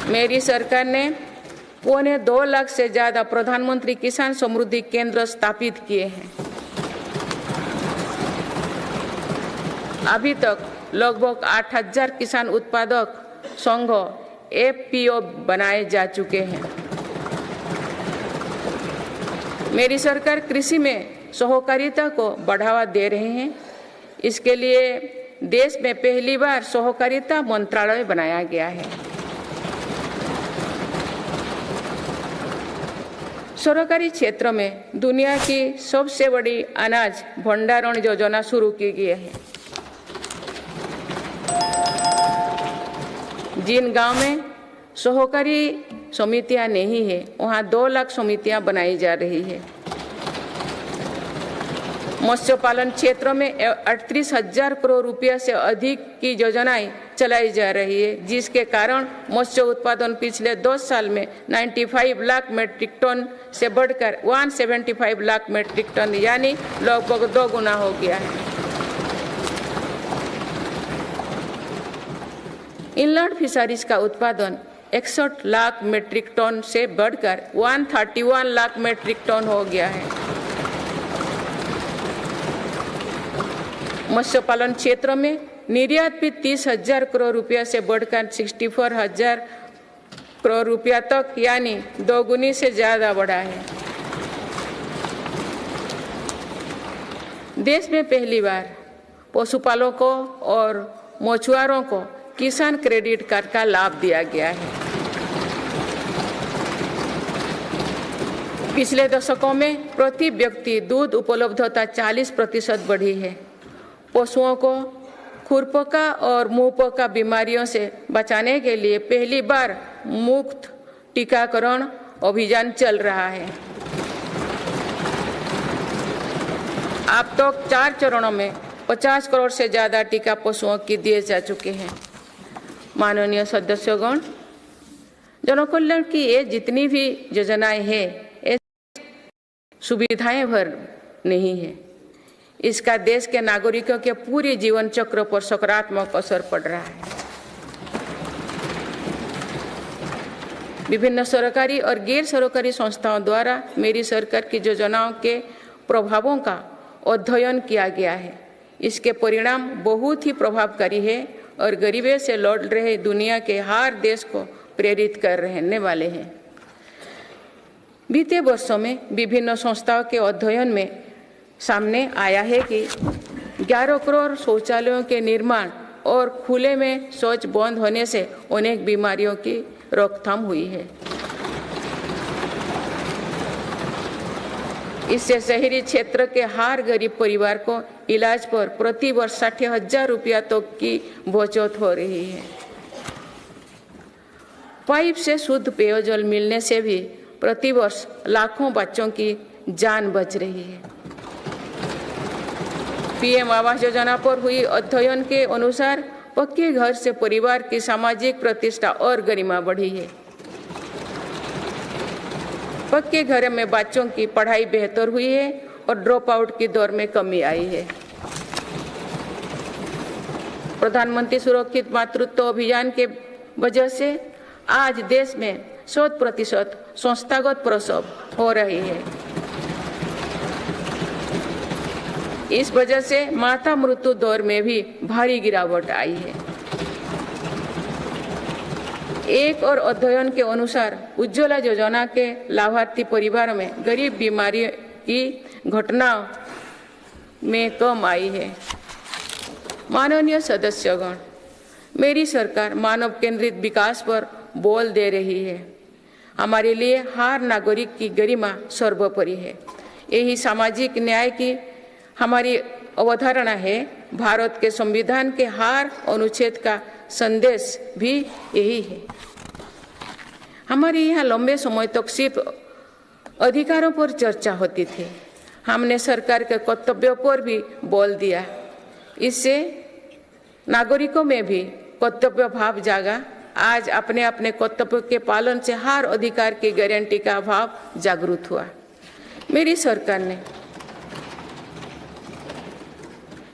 मेरी सरकार ने 1.25 लाख से ज्यादा प्रधानमंत्री किसान समृद्धि केंद्र स्थापित किए हैं। अभी तक लगभग 8,000 किसान उत्पादक संघ एफपीओ बनाए जा चुके हैं। मेरी सरकार कृषि में सहकारिता को बढ़ावा दे रहे हैं। इसके लिए देश में पहली बार सहकारिता मंत्रालय बनाया गया है। सरकारी क्षेत्र में दुनिया की सबसे बड़ी अनाज भंडारण योजना शुरू की गई है। जिन गांव में सहकारी समितियां नहीं है, वहां 2 लाख समितियां बनाई जा रही है। मत्स्य पालन क्षेत्र में 38,000 करोड़ रुपया से अधिक की योजनाएं चलाई जा रही है, जिसके कारण मत्स्य उत्पादन पिछले 2 साल में 95 लाख मीट्रिक टन से बढ़कर 175 लाख मीट्रिक टन यानी लगभग 2 गुना हो गया है। इनलैंड फिशरीज का उत्पादन 61 लाख मीट्रिक टन से बढ़कर 131 लाख मीट्रिक टन हो गया है। मत्स्य पालन क्षेत्र में निर्यात भी 30,000 करोड़ रुपया से बढ़कर 64,000 करोड़ रुपया तक यानी 2 गुनी से ज्यादा बढ़ा है। देश में पहली बार पशुपालकों और मछुआरों को किसान क्रेडिट कार्ड का लाभ दिया गया है। पिछले दशकों में प्रति व्यक्ति दूध उपलब्धता 40% बढ़ी है। पशुओं को खुरपका और मुंहपका बीमारियों से बचाने के लिए पहली बार मुफ्त टीकाकरण अभियान चल रहा है। अब तक 4 चरणों में 50 करोड़ से ज्यादा टीका पशुओं की दिए जा चुके हैं। माननीय सदस्यगण, जनकल्याण की ये जितनी भी योजनाएं हैं, ये सुविधाएं भर नहीं है। इसका देश के नागरिकों के पूरे जीवन चक्र पर सकारात्मक असर पड़ रहा है। विभिन्न सरकारी और गैर सरकारी संस्थाओं द्वारा मेरी सरकार की योजनाओं के प्रभावों का अध्ययन किया गया है। इसके परिणाम बहुत ही प्रभावकारी है और गरीबी से लड़ रहे दुनिया के हर देश को प्रेरित कर रहने वाले हैं। बीते वर्षों में विभिन्न संस्थाओं के अध्ययन में सामने आया है कि 11 करोड़ शौचालयों के निर्माण और खुले में शौच बंद होने से अनेक बीमारियों की रोकथाम हुई है। इससे शहरी क्षेत्र के हर गरीब परिवार को इलाज पर प्रति वर्ष 60,000 रुपया तक की बचत हो रही है। पाइप से शुद्ध पेयजल मिलने से भी प्रतिवर्ष लाखों बच्चों की जान बच रही है। पीएम आवास योजना पर हुई अध्ययन के अनुसार पक्के घर से परिवार की सामाजिक प्रतिष्ठा और गरिमा बढ़ी है। पक्के घर में बच्चों की पढ़ाई बेहतर हुई है और ड्रॉप आउट की दर में कमी आई है। प्रधानमंत्री सुरक्षित मातृत्व अभियान के वजह से आज देश में 100% संस्थागत प्रसव हो रही है। इस वजह से माता मृत्यु दर में भी भारी गिरावट आई है। एक और अध्ययन के अनुसार उज्ज्वला योजना के लाभार्थी परिवारों में गरीब बीमारी की घटनाओं में कम आई है। माननीय सदस्यगण, मेरी सरकार मानव केंद्रित विकास पर बल दे रही है। हमारे लिए हर नागरिक की गरिमा सर्वोपरि है। यही सामाजिक न्याय की हमारी अवधारणा है। भारत के संविधान के हर अनुच्छेद का संदेश भी यही है। हमारे यहाँ लंबे समय तक सिर्फ अधिकारों पर चर्चा होती थी। हमने सरकार के कर्तव्यों पर भी बल दिया। इससे नागरिकों में भी कर्तव्य भाव जागा। आज अपने अपने कर्तव्य के पालन से हर अधिकार की गारंटी का भाव जागृत हुआ। मेरी सरकार ने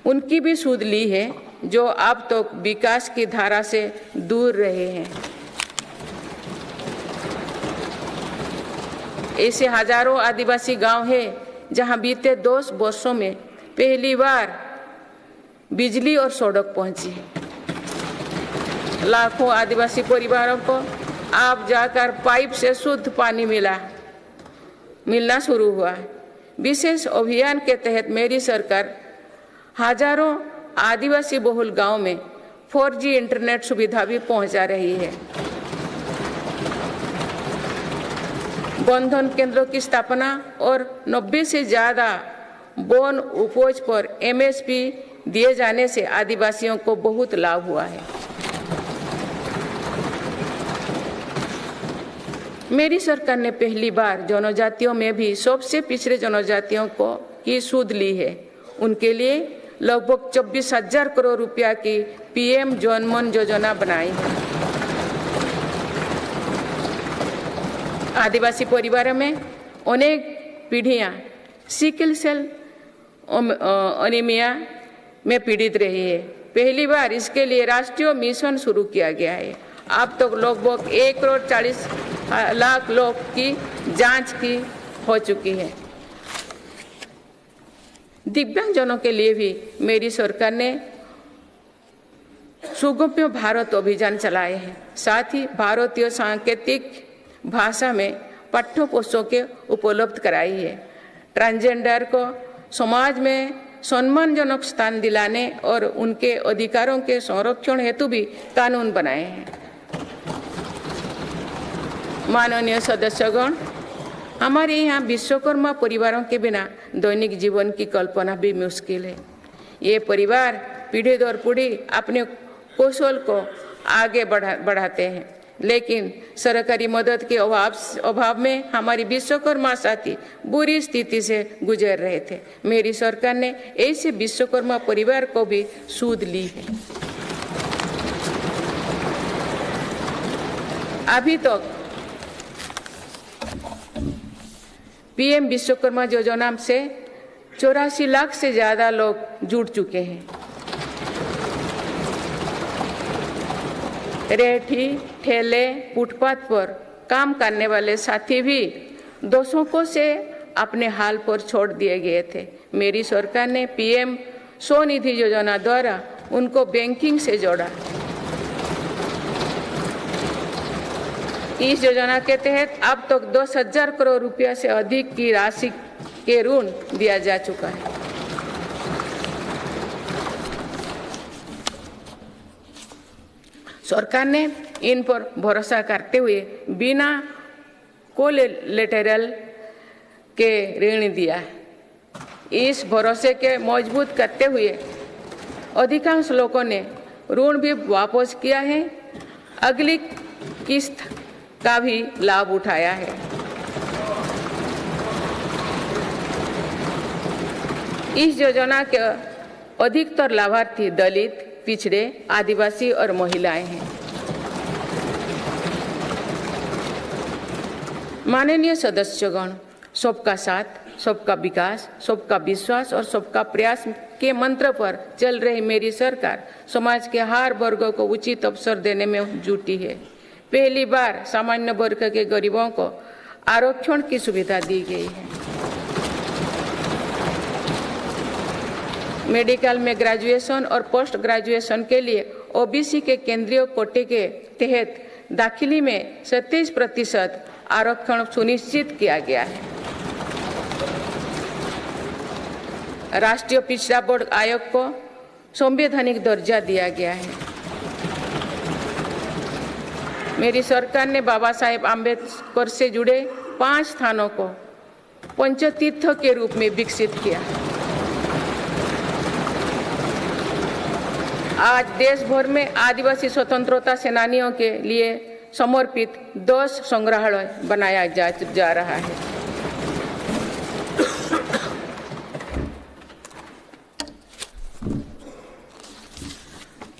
उनकी भी सुध ली है जो अब तक तो विकास की धारा से दूर रहे हैं। ऐसे हजारों आदिवासी गांव हैं जहां बीते 2 वर्षों में पहली बार बिजली और सड़क पहुंची है। लाखों आदिवासी परिवारों को अब जाकर पाइप से शुद्ध पानी मिलना शुरू हुआ। विशेष अभियान के तहत मेरी सरकार हजारों आदिवासी बहुल गांव में 4G इंटरनेट सुविधा भी पहुंचा रही है। बंधन केंद्रों की स्थापना और 90 से ज्यादा वन उपज पर MSP दिए जाने से आदिवासियों को बहुत लाभ हुआ है। मेरी सरकार ने पहली बार जनजातियों में भी सबसे पिछड़े जनजातियों को की सुध ली है। उनके लिए लगभग 24,000 करोड़ रुपया की PM जनमन योजना बनाई है। आदिवासी परिवारों में अनेक पीढ़ियां सिकल सेल एनीमिया में पीड़ित रही है। पहली बार इसके लिए राष्ट्रीय मिशन शुरू किया गया है। अब तक लगभग 1,40,00,000 लोग की जांच की हो चुकी है। दिव्यांगजनों के लिए भी मेरी सरकार ने सुगम्य भारत अभियान चलाए हैं। साथ ही भारतीय सांकेतिक भाषा में पाठ्य पुस्तकें उपलब्ध कराई है। ट्रांसजेंडर को समाज में सम्मानजनक स्थान दिलाने और उनके अधिकारों के संरक्षण हेतु भी कानून बनाए हैं। माननीय सदस्यगण, हमारे यहाँ विश्वकर्मा परिवारों के बिना दैनिक जीवन की कल्पना भी मुश्किल है। ये परिवार पीढ़ी दर पीढ़ी अपने कौशल को आगे बढ़ाते हैं, लेकिन सरकारी मदद के अभाव में हमारी विश्वकर्मा साथी बुरी स्थिति से गुजर रहे थे। मेरी सरकार ने ऐसे विश्वकर्मा परिवार को भी सुध ली है। अभी तक PM विश्वकर्मा योजना से 84 लाख से ज्यादा लोग जुड़ चुके हैं। रेहड़ी ठेले फुटपाथ पर काम करने वाले साथी भी दशकों से अपने हाल पर छोड़ दिए गए थे। मेरी सरकार ने PM स्वनिधि योजना द्वारा उनको बैंकिंग से जोड़ा। इस योजना के तहत अब तक 10,000 करोड़ रुपया से अधिक की राशि के ऋण दिया जा चुका है। सरकार ने इन पर भरोसा करते हुए बिना कोलेटरल के ऋण दिया। इस भरोसे के मजबूत करते हुए अधिकांश लोगों ने ऋण भी वापस किया है। अगली किस्त का भी लाभ उठाया है। इस योजना के अधिकतर लाभार्थी दलित, पिछड़े, आदिवासी और महिलाएं हैं। माननीय सदस्यगण, सबका साथ, सबका विकास, सबका विश्वास और सबका प्रयास के मंत्र पर चल रही मेरी सरकार समाज के हर वर्ग को उचित अवसर देने में जुटी है। पहली बार सामान्य वर्ग के गरीबों को आरक्षण की सुविधा दी गई है। मेडिकल में ग्रेजुएशन और पोस्ट ग्रेजुएशन के लिए ओबीसी के केंद्रीय कोटे के तहत दाखिली में 27% आरक्षण सुनिश्चित किया गया है। राष्ट्रीय पिछड़ा बोर्ड आयोग को संवैधानिक दर्जा दिया गया है। मेरी सरकार ने बाबा साहेब आम्बेडकर से जुड़े 5 स्थानों को पंचतीर्थ के रूप में विकसित किया। आज देश भर में आदिवासी स्वतंत्रता सेनानियों के लिए समर्पित 10 संग्रहालय बनाया जा रहा है।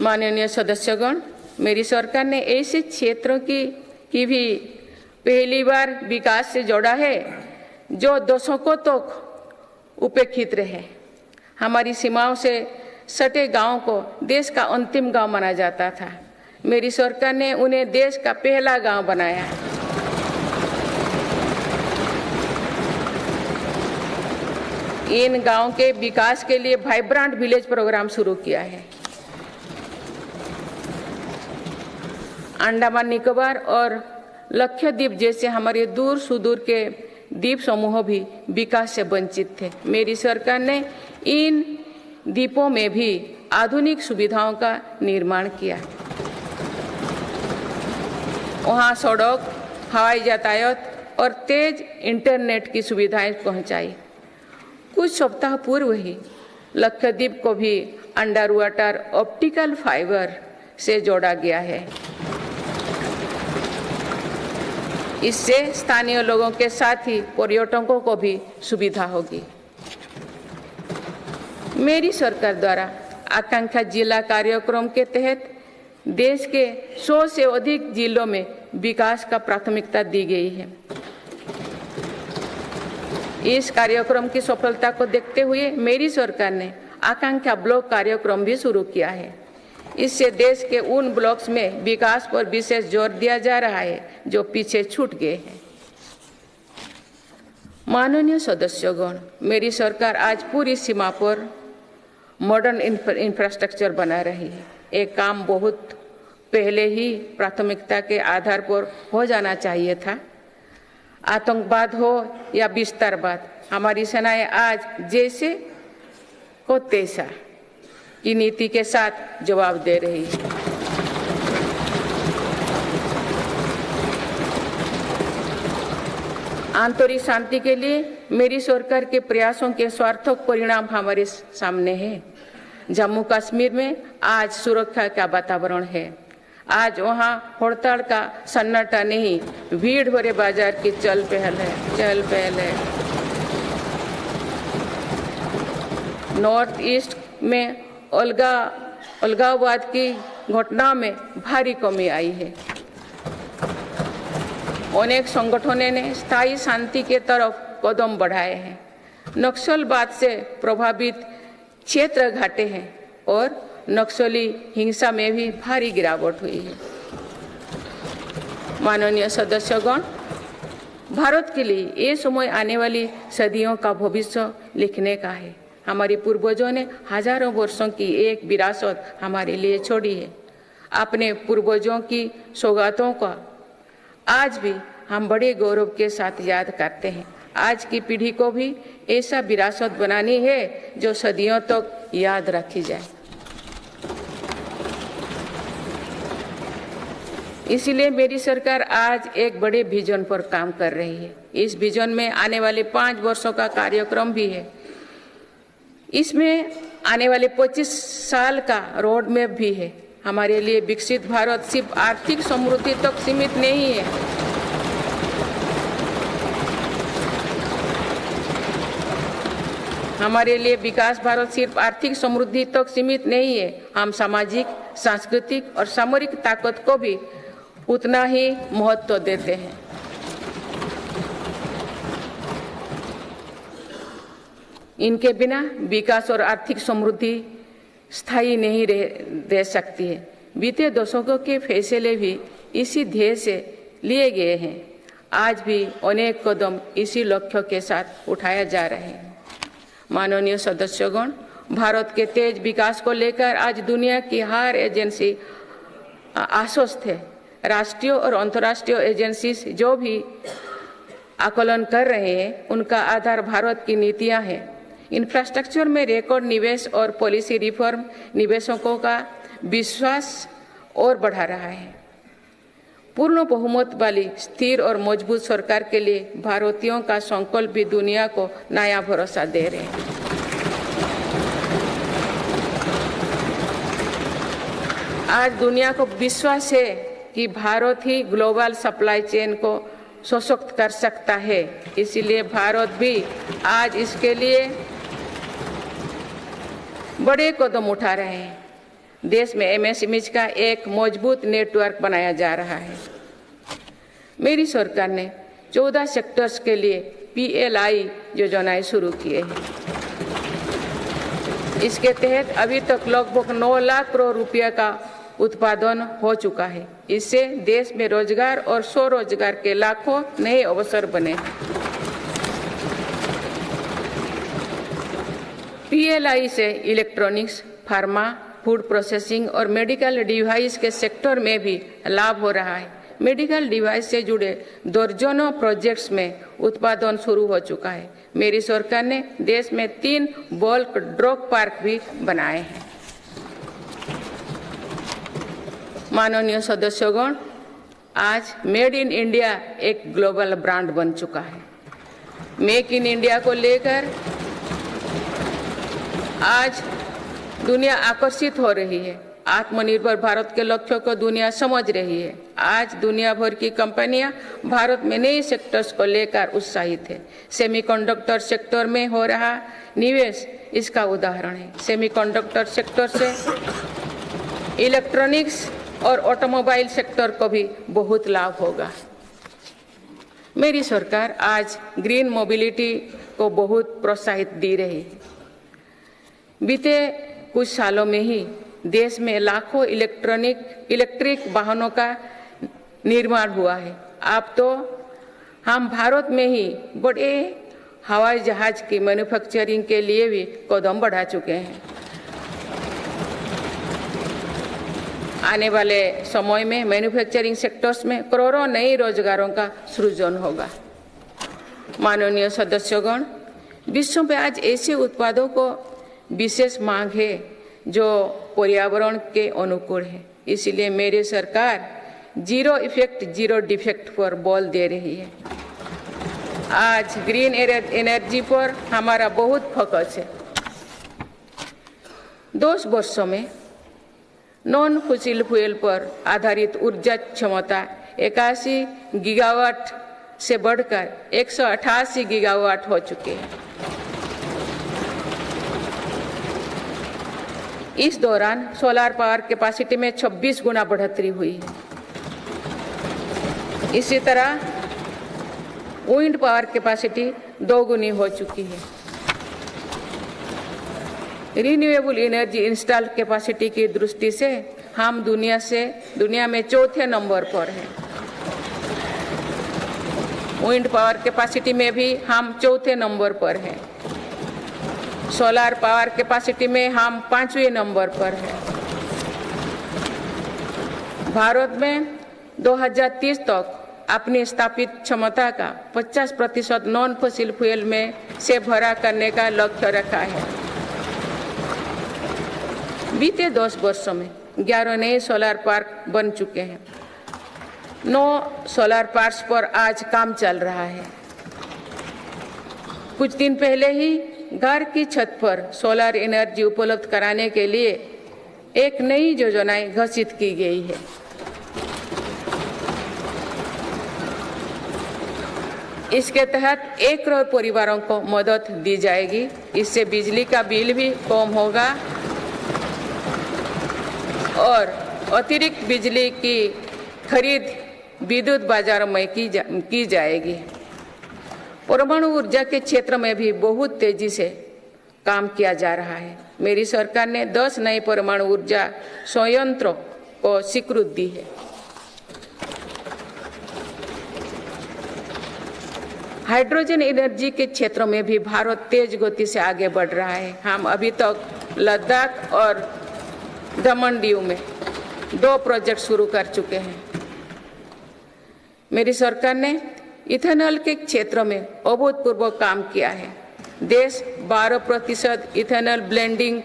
माननीय सदस्यगण, मेरी सरकार ने ऐसे क्षेत्रों की भी पहली बार विकास से जोड़ा है जो दशकों तक उपेक्षित रहे। हमारी सीमाओं से सटे गांव को देश का अंतिम गांव माना जाता था। मेरी सरकार ने उन्हें देश का पहला गांव बनाया। इन गांव के विकास के लिए वाइब्रेंट विलेज प्रोग्राम शुरू किया है। अंडमान निकोबार और लक्षद्वीप जैसे हमारे दूर सुदूर के द्वीप समूह भी विकास से वंचित थे। मेरी सरकार ने इन द्वीपों में भी आधुनिक सुविधाओं का निर्माण किया। वहाँ सड़क, हवाई यातायात और तेज इंटरनेट की सुविधाएं पहुंचाई। कुछ सप्ताह पूर्व ही लक्षद्वीप को भी अंडर वाटर ऑप्टिकल फाइबर से जोड़ा गया है। इससे स्थानीय लोगों के साथ ही पर्यटकों को भी सुविधा होगी। मेरी सरकार द्वारा आकांक्षा जिला कार्यक्रम के तहत देश के 100 से अधिक जिलों में विकास का प्राथमिकता दी गई है। इस कार्यक्रम की सफलता को देखते हुए मेरी सरकार ने आकांक्षा ब्लॉक कार्यक्रम भी शुरू किया है। इससे देश के उन ब्लॉक्स में विकास पर विशेष जोर दिया जा रहा है जो पीछे छूट गए हैं। माननीय सदस्यगण, मेरी सरकार आज पूरी सीमा पर मॉडर्न इंफ्रास्ट्रक्चर बना रही है। एक काम बहुत पहले ही प्राथमिकता के आधार पर हो जाना चाहिए था। आतंकवाद हो या विस्तारवाद, हमारी सेनाएं आज जैसे को तैसा की नीति के साथ जवाब दे रही है। आंतरिक शांति के लिए मेरी सरकार के प्रयासों के सार्थक परिणाम हमारे सामने हैं। जम्मू कश्मीर में आज सुरक्षा का वातावरण है। आज वहाँ हड़ताल का सन्नाटा नहीं, भीड़ भरे बाजार की चहल पहल है। नॉर्थ ईस्ट में अलगाववाद की घटना में भारी कमी आई है। अनेक संगठनों ने स्थायी शांति के तरफ कदम बढ़ाए हैं। नक्सलवाद से प्रभावित क्षेत्र घटे हैं और नक्सली हिंसा में भी भारी गिरावट हुई है। माननीय सदस्यगण, भारत के लिए ये समय आने वाली सदियों का भविष्य लिखने का है। हमारे पूर्वजों ने हजारों वर्षों की एक विरासत हमारे लिए छोड़ी है। अपने पूर्वजों की सौगातों का आज भी हम बड़े गौरव के साथ याद करते हैं। आज की पीढ़ी को भी ऐसा विरासत बनानी है जो सदियों तक याद रखी जाए। इसलिए मेरी सरकार आज एक बड़े विजन पर काम कर रही है। इस विजन में आने वाले 5 वर्षों का कार्यक्रम भी है। इसमें आने वाले 25 साल का रोड मैप भी है। हमारे लिए विकसित भारत सिर्फ आर्थिक समृद्धि तक सीमित नहीं है, हमारे लिए विकास भारत सिर्फ आर्थिक समृद्धि तक सीमित नहीं है, हम सामाजिक, सांस्कृतिक और सामरिक ताकत को भी उतना ही महत्व देते हैं। इनके बिना विकास और आर्थिक समृद्धि स्थायी नहीं रह सकती है। बीते दशकों के फैसले भी इसी ध्येय से लिए गए हैं। आज भी अनेक कदम इसी लक्ष्य के साथ उठाया जा रहे हैं। माननीय सदस्यगण, भारत के तेज विकास को लेकर आज दुनिया की हर एजेंसी आश्वस्त है। राष्ट्रीय और अंतर्राष्ट्रीय एजेंसी जो भी आकलन कर रहे हैं, उनका आधार भारत की नीतियां हैं। इंफ्रास्ट्रक्चर में रिकॉर्ड निवेश और पॉलिसी रिफॉर्म निवेशकों का विश्वास और बढ़ा रहा है। पूर्ण बहुमत वाली स्थिर और मजबूत सरकार के लिए भारतीयों का संकल्प भी दुनिया को नया भरोसा दे रहे हैं। आज दुनिया को विश्वास है कि भारत ही ग्लोबल सप्लाई चेन को सशक्त कर सकता है। इसीलिए भारत भी आज इसके लिए बड़े कदम उठा रहे हैं। देश में एमएसएमई का एक मजबूत नेटवर्क बनाया जा रहा है। मेरी सरकार ने 14 सेक्टर्स के लिए PLI योजनाएं शुरू किए हैं। इसके तहत अभी तक लगभग 9 लाख करोड़ रुपया का उत्पादन हो चुका है। इससे देश में रोजगार और स्वरोजगार के लाखों नए अवसर बने हैं। PLI से इलेक्ट्रॉनिक्स, फार्मा, फूड प्रोसेसिंग और मेडिकल डिवाइस के सेक्टर में भी लाभ हो रहा है। मेडिकल डिवाइस से जुड़े दर्जनों प्रोजेक्ट्स में उत्पादन शुरू हो चुका है। मेरी सरकार ने देश में 3 बल्क ड्रग पार्क भी बनाए हैं। माननीय सदस्यगण, आज मेड इन इंडिया एक ग्लोबल ब्रांड बन चुका है। मेक इन इंडिया को लेकर आज दुनिया आकर्षित हो रही है। आत्मनिर्भर भारत के लक्ष्यों को दुनिया समझ रही है। आज दुनिया भर की कंपनियां भारत में नए सेक्टर्स को लेकर उत्साहित है। सेमीकंडक्टर सेक्टर में हो रहा निवेश इसका उदाहरण है। सेमीकंडक्टर सेक्टर से इलेक्ट्रॉनिक्स और ऑटोमोबाइल सेक्टर को भी बहुत लाभ होगा। मेरी सरकार आज ग्रीन मोबिलिटी को बहुत प्रोत्साहित दे रही है। बीते कुछ सालों में ही देश में लाखों इलेक्ट्रिक वाहनों का निर्माण हुआ है। अब तो हम भारत में ही बड़े हवाई जहाज की मैन्युफैक्चरिंग के लिए भी कदम बढ़ा चुके हैं। आने वाले समय में मैन्युफैक्चरिंग सेक्टर्स में करोड़ों नए रोजगारों का सृजन होगा। माननीय सदस्यगण, विश्व में आज ऐसे उत्पादों को विशेष मांग है जो पर्यावरण के अनुकूल है। इसलिए मेरी सरकार जीरो इफेक्ट जीरो डिफेक्ट पर बल दे रही है। आज ग्रीन एनर्जी पर हमारा बहुत फोकस है। 10 वर्षों में नॉन फॉसिल फ्यूल पर आधारित ऊर्जा क्षमता 81 गीगावाट से बढ़कर 188 गीगावाट हो चुके हैं। इस दौरान सोलर पावर कैपेसिटी में 26 गुना बढ़ोतरी हुई है। इसी तरह विंड पावर कैपेसिटी 2 गुनी हो चुकी है। रिन्यूएबल एनर्जी इंस्टॉल कैपेसिटी की दृष्टि से हम दुनिया में 4थे नंबर पर हैं। विंड पावर कैपेसिटी में भी हम 4थे नंबर पर हैं। सोलर पावर कैपेसिटी में हम 5वें नंबर पर हैं। भारत में 2030 तक अपनी स्थापित क्षमता का 50% नॉन फॉसिल फ्यूल में से भरा करने का लक्ष्य रखा है। बीते 10 वर्षों में 11 नए सोलर पार्क बन चुके हैं। 9 सोलर पार्क्स पर आज काम चल रहा है। कुछ दिन पहले ही घर की छत पर सोलर एनर्जी उपलब्ध कराने के लिए एक नई योजना घोषित की गई है। इसके तहत 1 करोड़ परिवारों को मदद दी जाएगी। इससे बिजली का बिल भी कम होगा और अतिरिक्त बिजली की खरीद विद्युत बाजारों में की जाएगी। परमाणु ऊर्जा के क्षेत्र में भी बहुत तेजी से काम किया जा रहा है। मेरी सरकार ने 10 नए परमाणु ऊर्जा संयंत्रों को स्वीकृति दी है। हाइड्रोजन एनर्जी के क्षेत्र में भी भारत तेज गति से आगे बढ़ रहा है। हम अभी तक लद्दाख और दमन दीव में 2 प्रोजेक्ट शुरू कर चुके हैं। मेरी सरकार ने इथेनॉल के क्षेत्र में अभूतपूर्व काम किया है। देश 12% इथेनॉल ब्लेंडिंग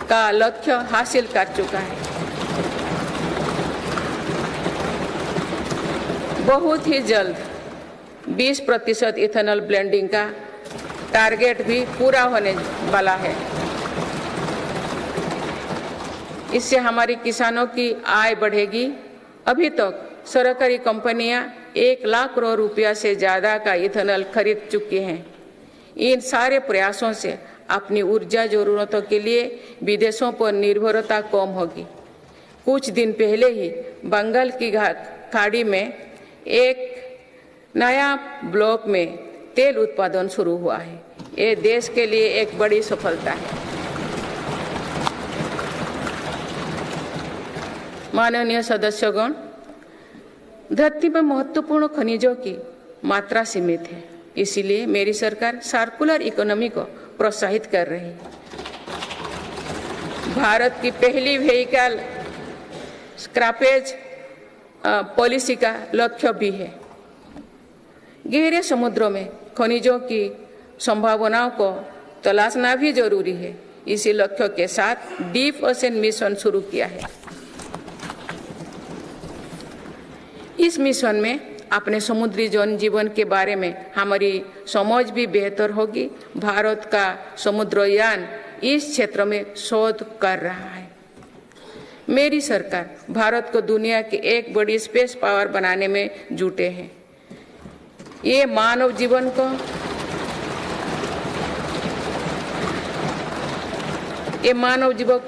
का लक्ष्य हासिल कर चुका है। बहुत ही जल्द 20% इथेनॉल ब्लेंडिंग का टारगेट भी पूरा होने वाला है। इससे हमारे किसानों की आय बढ़ेगी। अभी तक सरकारी कंपनियां 1 लाख करोड़ रुपया से ज्यादा का इथेनॉल खरीद चुकी हैं। इन सारे प्रयासों से अपनी ऊर्जा जरूरतों के लिए विदेशों पर निर्भरता कम होगी। कुछ दिन पहले ही बंगाल की खाड़ी में एक नया ब्लॉक में तेल उत्पादन शुरू हुआ है। ये देश के लिए एक बड़ी सफलता है। माननीय सदस्यगण, धरती में महत्वपूर्ण खनिजों की मात्रा सीमित है, इसीलिए मेरी सरकार सर्कुलर इकोनॉमी को प्रोत्साहित कर रही है। भारत की पहली व्हीकल स्क्रैपेज पॉलिसी का लक्ष्य भी है। गहरे समुद्रों में खनिजों की संभावनाओं को तलाशना भी जरूरी है। इसी लक्ष्य के साथ डीप ओशन मिशन शुरू किया है। इस मिशन में अपने समुद्री जनजीवन के बारे में हमारी समझ भी बेहतर होगी। भारत का समुद्रयान इस क्षेत्र में शोध कर रहा है। मेरी सरकार भारत को दुनिया की एक बड़ी स्पेस पावर बनाने में जुटे हैं। ये मानव जीवन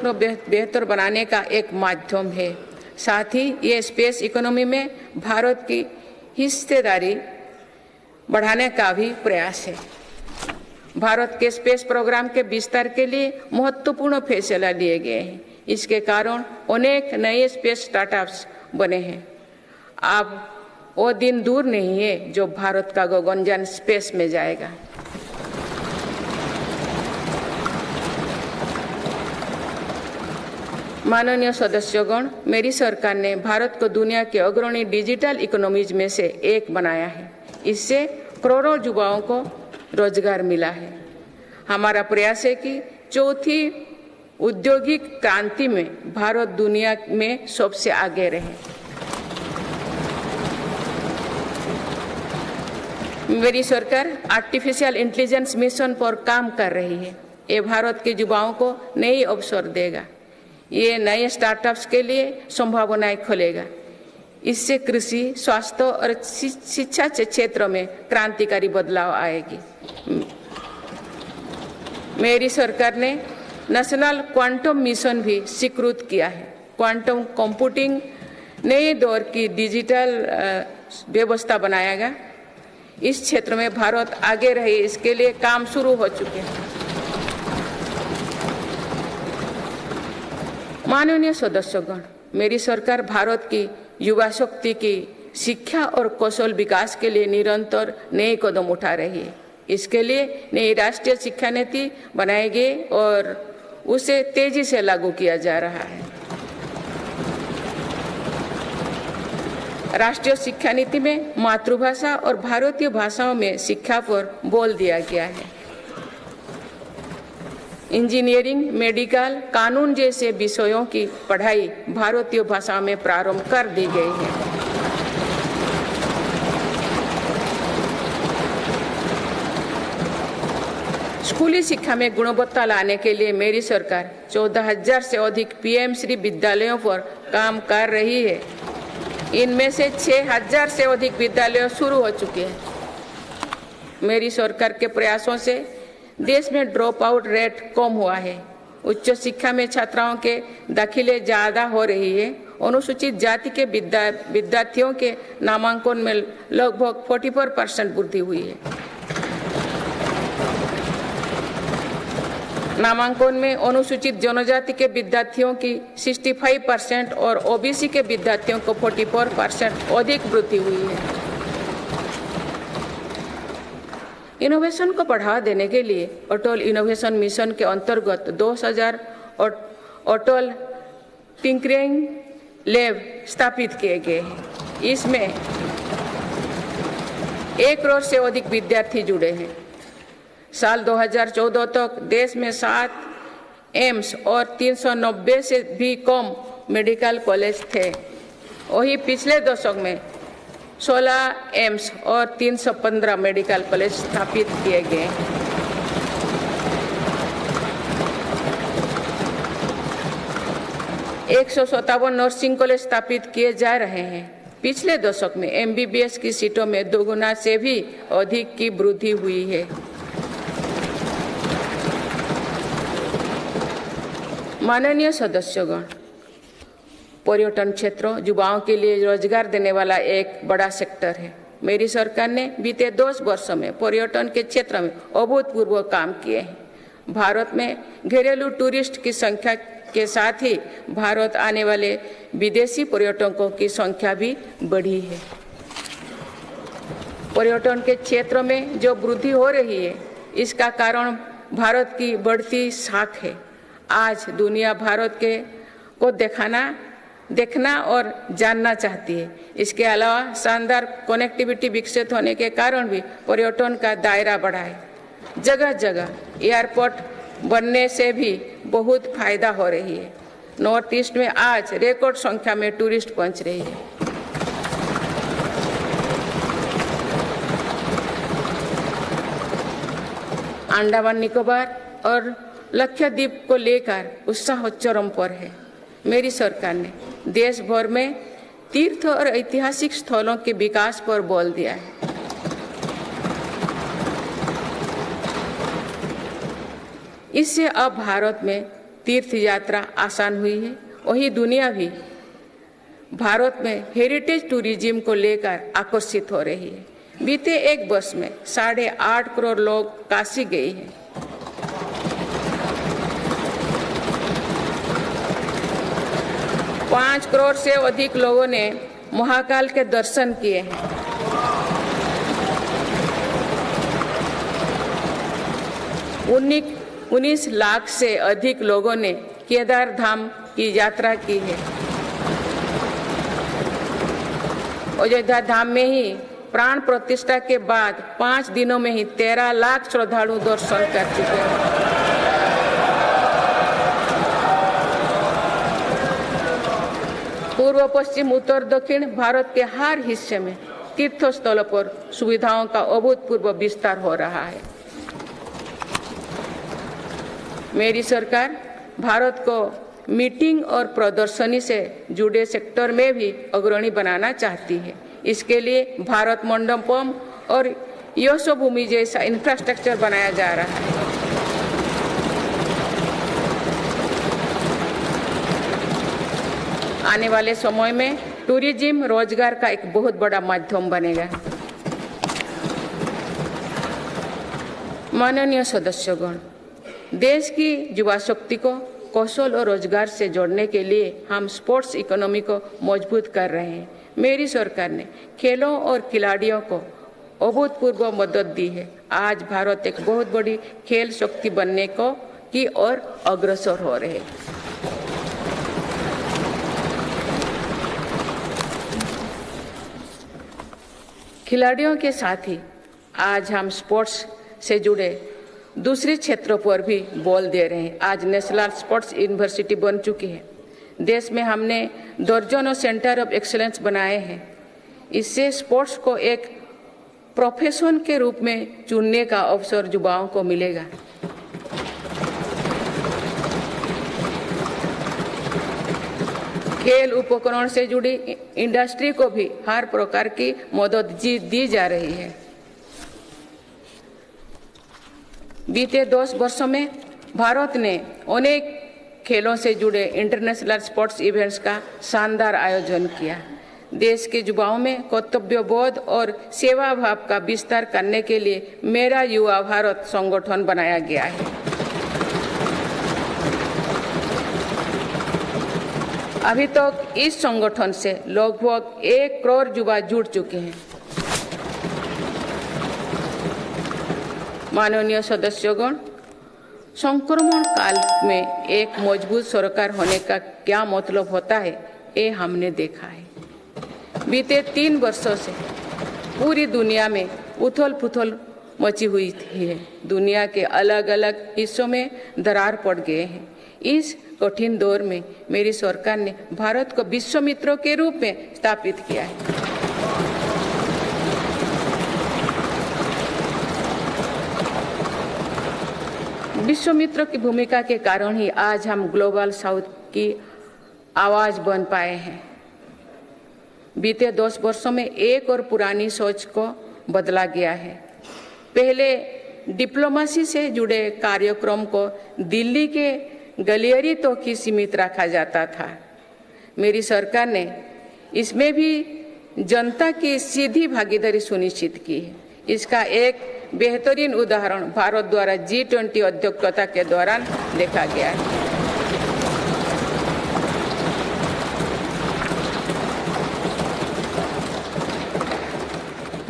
को बेहतर बनाने का एक माध्यम है। साथ ही ये स्पेस इकोनॉमी में भारत की हिस्सेदारी बढ़ाने का भी प्रयास है। भारत के स्पेस प्रोग्राम के विस्तार के लिए महत्वपूर्ण फैसला लिए गए हैं। इसके कारण अनेक नए स्पेस स्टार्टअप्स बने हैं। अब वो दिन दूर नहीं है जो भारत का गगनयान स्पेस में जाएगा। माननीय सदस्यगण, मेरी सरकार ने भारत को दुनिया के अग्रणी डिजिटल इकोनॉमीज में से एक बनाया है। इससे करोड़ों युवाओं को रोजगार मिला है। हमारा प्रयास है कि चौथी औद्योगिक क्रांति में भारत दुनिया में सबसे आगे रहे। मेरी सरकार आर्टिफिशियल इंटेलिजेंस मिशन पर काम कर रही है। ये भारत के युवाओं को नए अवसर देगा। ये नए स्टार्टअप्स के लिए संभावनाएं खोलेगा। इससे कृषि, स्वास्थ्य और शिक्षा के क्षेत्र में क्रांतिकारी बदलाव आएगी। मेरी सरकार ने नेशनल क्वांटम मिशन भी स्वीकृत किया है। क्वांटम कंप्यूटिंग नए दौर की डिजिटल व्यवस्था बनाएगा। इस क्षेत्र में भारत आगे रहे, इसके लिए काम शुरू हो चुके हैं। माननीय सदस्यगण, मेरी सरकार भारत की युवा शक्ति की शिक्षा और कौशल विकास के लिए निरंतर नए कदम उठा रही है। इसके लिए नई राष्ट्रीय शिक्षा नीति बनाई गई और उसे तेजी से लागू किया जा रहा है। राष्ट्रीय शिक्षा नीति में मातृभाषा और भारतीय भाषाओं में शिक्षा पर बल दिया गया है। इंजीनियरिंग, मेडिकल, कानून जैसे विषयों की पढ़ाई भारतीय भाषा में प्रारंभ कर दी गई है। स्कूली शिक्षा में गुणवत्ता लाने के लिए मेरी सरकार 14,000 से अधिक पीएम श्री विद्यालयों पर काम कर रही है। इनमें से 6,000 से अधिक विद्यालय शुरू हो चुके हैं। मेरी सरकार के प्रयासों से देश में ड्रॉप आउट रेट कम हुआ है। उच्च शिक्षा में छात्राओं के दाखिले ज़्यादा हो रही है। अनुसूचित जाति के विद्यार्थियों के नामांकन में लगभग 44% वृद्धि हुई है। नामांकन में अनुसूचित जनजाति के विद्यार्थियों की 65% और ओबीसी के विद्यार्थियों को 44% अधिक वृद्धि हुई है। इनोवेशन को बढ़ावा देने के लिए अटल इनोवेशन मिशन के अंतर्गत 2000 अटल टिंकरिंग लैब स्थापित किए गए हैं। इसमें 1 करोड़ से अधिक विद्यार्थी जुड़े हैं। साल 2014 तक देश में 7 एम्स और 390 से भी कम मेडिकल कॉलेज थे। वही पिछले दशक में 16 एम्स और 315 मेडिकल कॉलेज स्थापित किए गए। 157 नर्सिंग कॉलेज स्थापित किए जा रहे हैं। पिछले दशक में एमबीबीएस की सीटों में 2 गुना से भी अधिक की वृद्धि हुई है। माननीय सदस्यगण, पर्यटन क्षेत्र युवाओं के लिए रोजगार देने वाला एक बड़ा सेक्टर है। मेरी सरकार ने बीते 10 वर्षों में पर्यटन के क्षेत्र में अभूतपूर्व काम किए हैं। भारत में घरेलू टूरिस्ट की संख्या के साथ ही भारत आने वाले विदेशी पर्यटकों की संख्या भी बढ़ी है। पर्यटन के क्षेत्र में जो वृद्धि हो रही है, इसका कारण भारत की बढ़ती साख है। आज दुनिया भारत को देखना और जानना चाहती है। इसके अलावा शानदार कनेक्टिविटी विकसित होने के कारण भी पर्यटन का दायरा बढ़ा है। जगह जगह एयरपोर्ट बनने से भी बहुत फायदा हो रही है। नॉर्थ ईस्ट में आज रिकॉर्ड संख्या में टूरिस्ट पहुंच रही है। अंडमान निकोबार और लक्षद्वीप को लेकर उत्साह चरम पर है। मेरी सरकार ने देश भर में तीर्थ और ऐतिहासिक स्थलों के विकास पर बल दिया है। इससे अब भारत में तीर्थ यात्रा आसान हुई है। वही दुनिया भी भारत में हेरिटेज टूरिज्म को लेकर आकर्षित हो रही है। बीते 1 वर्ष में 8.5 करोड़ लोग काशी गए हैं। पाँच करोड़ से अधिक लोगों ने महाकाल के दर्शन किए हैं। उन्नीस लाख से अधिक लोगों ने केदार धाम की यात्रा की है। अयोध्या धाम में ही प्राण प्रतिष्ठा के बाद 5 दिनों में ही 13 लाख श्रद्धालु दर्शन कर चुके हैं। पूर्व पश्चिम उत्तर दक्षिण भारत के हर हिस्से में तीर्थ स्थलों पर सुविधाओं का अभूतपूर्व विस्तार हो रहा है। मेरी सरकार भारत को मीटिंग और प्रदर्शनी से जुड़े सेक्टर में भी अग्रणी बनाना चाहती है। इसके लिए भारत मंडपम और यशोभूमि जैसा इंफ्रास्ट्रक्चर बनाया जा रहा है। आने वाले समय में टूरिज्म रोजगार का एक बहुत बड़ा माध्यम बनेगा। माननीय सदस्यगण, देश की युवा शक्ति को कौशल और रोजगार से जोड़ने के लिए हम स्पोर्ट्स इकोनॉमी को मजबूत कर रहे हैं। मेरी सरकार ने खेलों और खिलाड़ियों को अभूतपूर्व मदद दी है। आज भारत एक बहुत बड़ी खेल शक्ति बनने की ओर अग्रसर हो रहे हैं। खिलाड़ियों के साथ ही आज हम स्पोर्ट्स से जुड़े दूसरे क्षेत्रों पर भी बल दे रहे हैं। आज नेशनल स्पोर्ट्स यूनिवर्सिटी बन चुकी है। देश में हमने दर्जनों सेंटर ऑफ एक्सीलेंस बनाए हैं। इससे स्पोर्ट्स को एक प्रोफेशन के रूप में चुनने का अवसर युवाओं को मिलेगा। खेल उपकरण से जुड़ी इंडस्ट्री को भी हर प्रकार की मदद दी जा रही है। बीते 10 वर्षों में भारत ने अनेक खेलों से जुड़े इंटरनेशनल स्पोर्ट्स इवेंट्स का शानदार आयोजन किया। देश के युवाओं में कर्तव्यबोध और सेवा भाव का विस्तार करने के लिए मेरा युवा भारत संगठन बनाया गया है। अभी तक इस संगठन से लगभग 1 करोड़ युवा जुड़ चुके हैं। माननीय सदस्यगण, संक्रमण काल में एक मजबूत सरकार होने का क्या मतलब होता है, ये हमने देखा है। बीते 3 वर्षों से पूरी दुनिया में उथल-पुथल मची हुई है। दुनिया के अलग अलग हिस्सों में दरार पड़ गए हैं। इस कठिन दौर में मेरी सरकार ने भारत को विश्व मित्रों के रूप में स्थापित किया है। विश्व मित्रों की भूमिका के कारण ही आज हम ग्लोबल साउथ की आवाज बन पाए हैं। बीते 10 वर्षों में एक और पुरानी सोच को बदला गया है। पहले डिप्लोमेसी से जुड़े कार्यक्रम को दिल्ली के गलियारे तो ही सीमित रखा जाता था। मेरी सरकार ने इसमें भी जनता की सीधी भागीदारी सुनिश्चित की है। इसका एक बेहतरीन उदाहरण भारत द्वारा G20 अध्यक्षता के दौरान देखा गया है।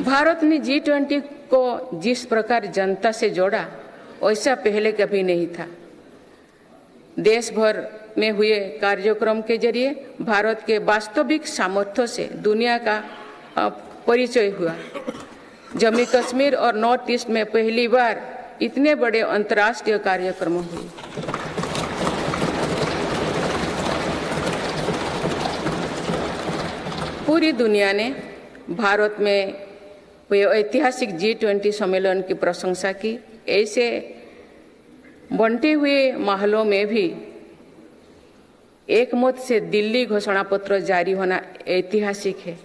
भारत ने G20 को जिस प्रकार जनता से जोड़ा, वैसा पहले कभी नहीं था। देश भर में हुए कार्यक्रम के जरिए भारत के वास्तविक सामर्थ्य से दुनिया का परिचय हुआ। जम्मू कश्मीर और नॉर्थ ईस्ट में पहली बार इतने बड़े अंतर्राष्ट्रीय कार्यक्रम हुए। पूरी दुनिया ने भारत में हुए ऐतिहासिक G20 सम्मेलन की प्रशंसा की। ऐसे बंटे हुए माहौलों में भी एक मत से दिल्ली घोषणा पत्र जारी होना ऐतिहासिक है।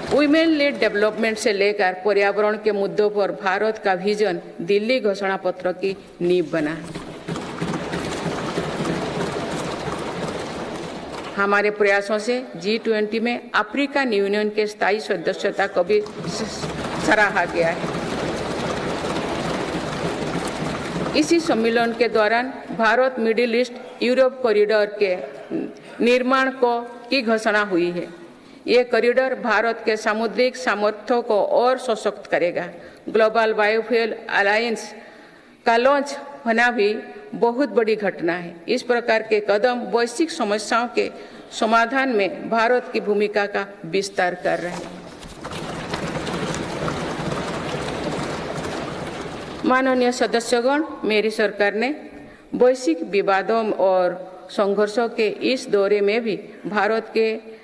वुमेन लेड डेवलपमेंट से लेकर पर्यावरण के मुद्दों पर भारत का विजन दिल्ली घोषणा पत्र की नींव बना है। हमारे प्रयासों से G20 में अफ्रीकन यूनियन के स्थायी सदस्यता को भी सराहा गया है। इसी सम्मेलन के दौरान Bharat middle east Europe corridor के निर्माण की घोषणा हुई है। ये कॉरिडोर भारत के सामुद्रिक सामर्थ्यों को और सशक्त करेगा। ग्लोबल बायोफ्यूल अलायंस का लॉन्च होना भी बहुत बड़ी घटना है। इस प्रकार के कदम वैश्विक समस्याओं के समाधान में भारत की भूमिका का विस्तार कर रहे हैं। माननीय सदस्यगण, मेरी सरकार ने वैश्विक विवादों और संघर्षों के इस दौरे में भी भारत के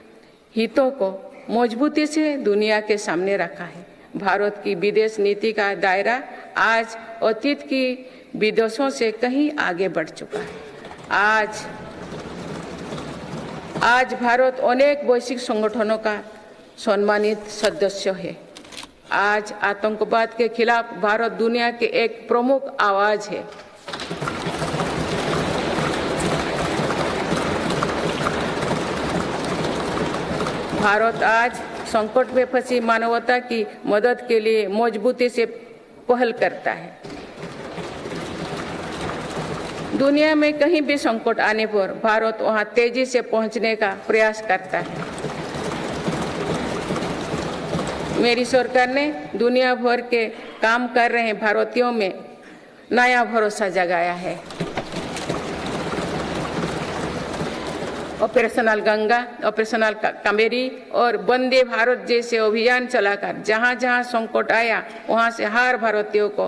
हितों को मजबूती से दुनिया के सामने रखा है। भारत की विदेश नीति का दायरा आज अतीत की विदेशों से कहीं आगे बढ़ चुका है। आज भारत अनेक वैश्विक संगठनों का सम्मानित सदस्य है। आज आतंकवाद के खिलाफ भारत दुनिया के एक प्रमुख आवाज है। भारत आज संकट में फंसी मानवता की मदद के लिए मजबूती से पहल करता है। दुनिया में कहीं भी संकट आने पर भारत वहां तेजी से पहुंचने का प्रयास करता है। मेरी सरकार ने दुनिया भर के काम कर रहे भारतीयों में नया भरोसा जगाया है। ऑपरेशनल गंगा, ऑपरेशनल कावेरी और वंदे भारत जैसे अभियान चलाकर जहां जहां संकट आया वहां से हर भारतीयों को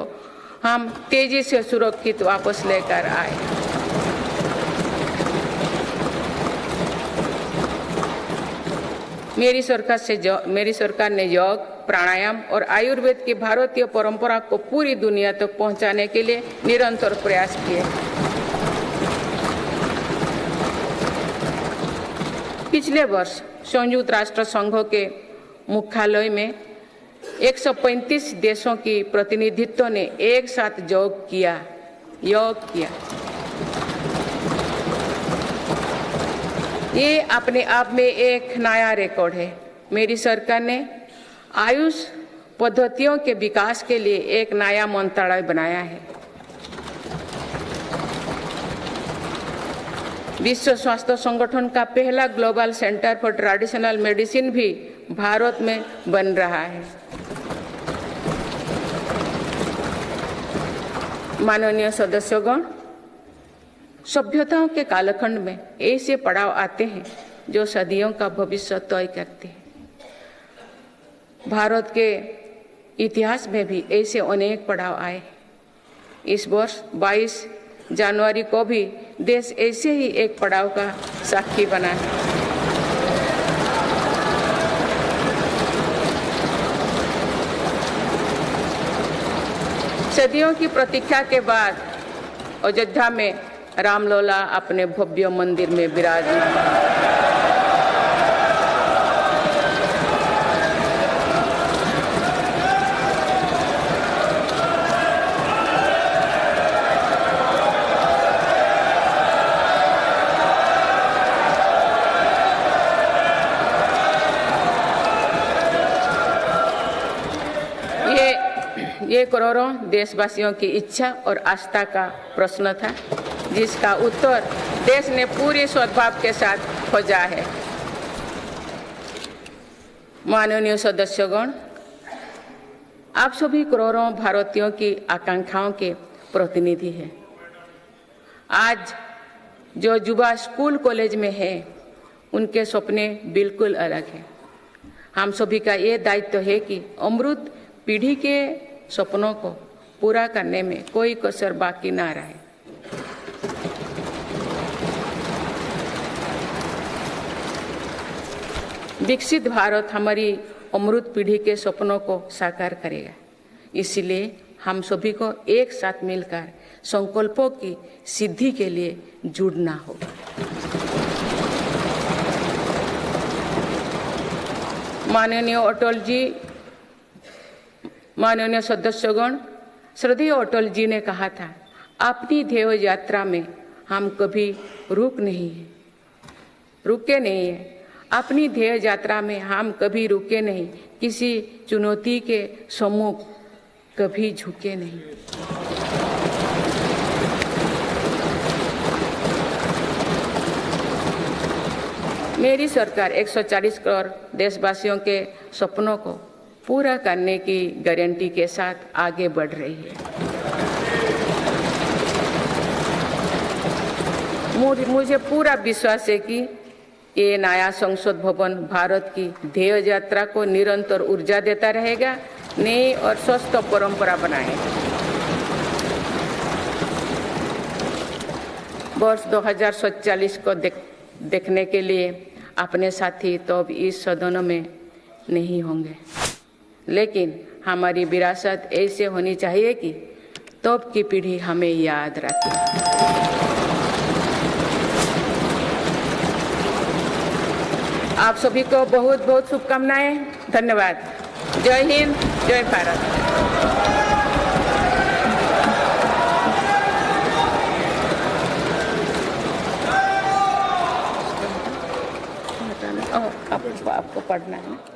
हम तेजी से सुरक्षित वापस लेकर आए। मेरी सरकार ने योग, प्राणायाम और आयुर्वेद की भारतीय परंपरा को पूरी दुनिया तक पहुंचाने के लिए निरंतर प्रयास किए। पिछले वर्ष संयुक्त राष्ट्र संघ के मुख्यालय में 135 देशों की प्रतिनिधित्व ने एक साथ योग किया। ये अपने आप में एक नया रिकॉर्ड है। मेरी सरकार ने आयुष पद्धतियों के विकास के लिए एक नया मंत्रालय बनाया है। विश्व स्वास्थ्य संगठन का पहला global centre for traditional medicine भी भारत में बन रहा है। माननीय सदस्यगण, सभ्यताओं के कालखंड में ऐसे पड़ाव आते हैं जो सदियों का भविष्य तय करते हैं। भारत के इतिहास में भी ऐसे अनेक पड़ाव आए। इस वर्ष 22 जनवरी को भी देश ऐसे ही एक पड़ाव का साक्षी बना है। सदियों की प्रतीक्षा के बाद अयोध्या में रामलला अपने भव्य मंदिर में विराजमान है। ये करोड़ों देशवासियों की इच्छा और आस्था का प्रश्न था, जिसका उत्तर देश ने पूरे सद्भाव के साथ खोजा है। माननीय सदस्यगण, आप सभी करोड़ों भारतीयों की आकांक्षाओं के प्रतिनिधि हैं। आज जो युवा स्कूल कॉलेज में है, उनके सपने बिल्कुल अलग हैं। हम सभी का ये दायित्व है कि अमृत पीढ़ी के सपनों को पूरा करने में कोई कसर बाकी ना रहे। विकसित भारत हमारी अमृत पीढ़ी के सपनों को साकार करेगा। इसलिए हम सभी को एक साथ मिलकर संकल्पों की सिद्धि के लिए जुड़ना होगा। माननीय अटल जी, माननीय सदस्यगण, श्रद्धेय अटल जी ने कहा था, अपनी ध्येय यात्रा में हम कभी रुके नहीं हैं। अपनी ध्येय यात्रा में हम कभी रुके नहीं, किसी चुनौती के सम्मुख कभी झुके नहीं। मेरी सरकार 140 करोड़ देशवासियों के सपनों को पूरा करने की गारंटी के साथ आगे बढ़ रही है। मुझे पूरा विश्वास है कि ये नया संसद भवन भारत की ध्येय यात्रा को निरंतर ऊर्जा देता रहेगा, नई और स्वस्थ परंपरा बनाएगा। वर्ष 2047 को देखने के लिए अपने साथी तो अब इस सदन में नहीं होंगे, लेकिन हमारी विरासत ऐसे होनी चाहिए कि तब की पीढ़ी हमें याद रखे। आप सभी को बहुत बहुत शुभकामनाएं। धन्यवाद। जय हिंद, जय भारत। आपको पढ़ना है।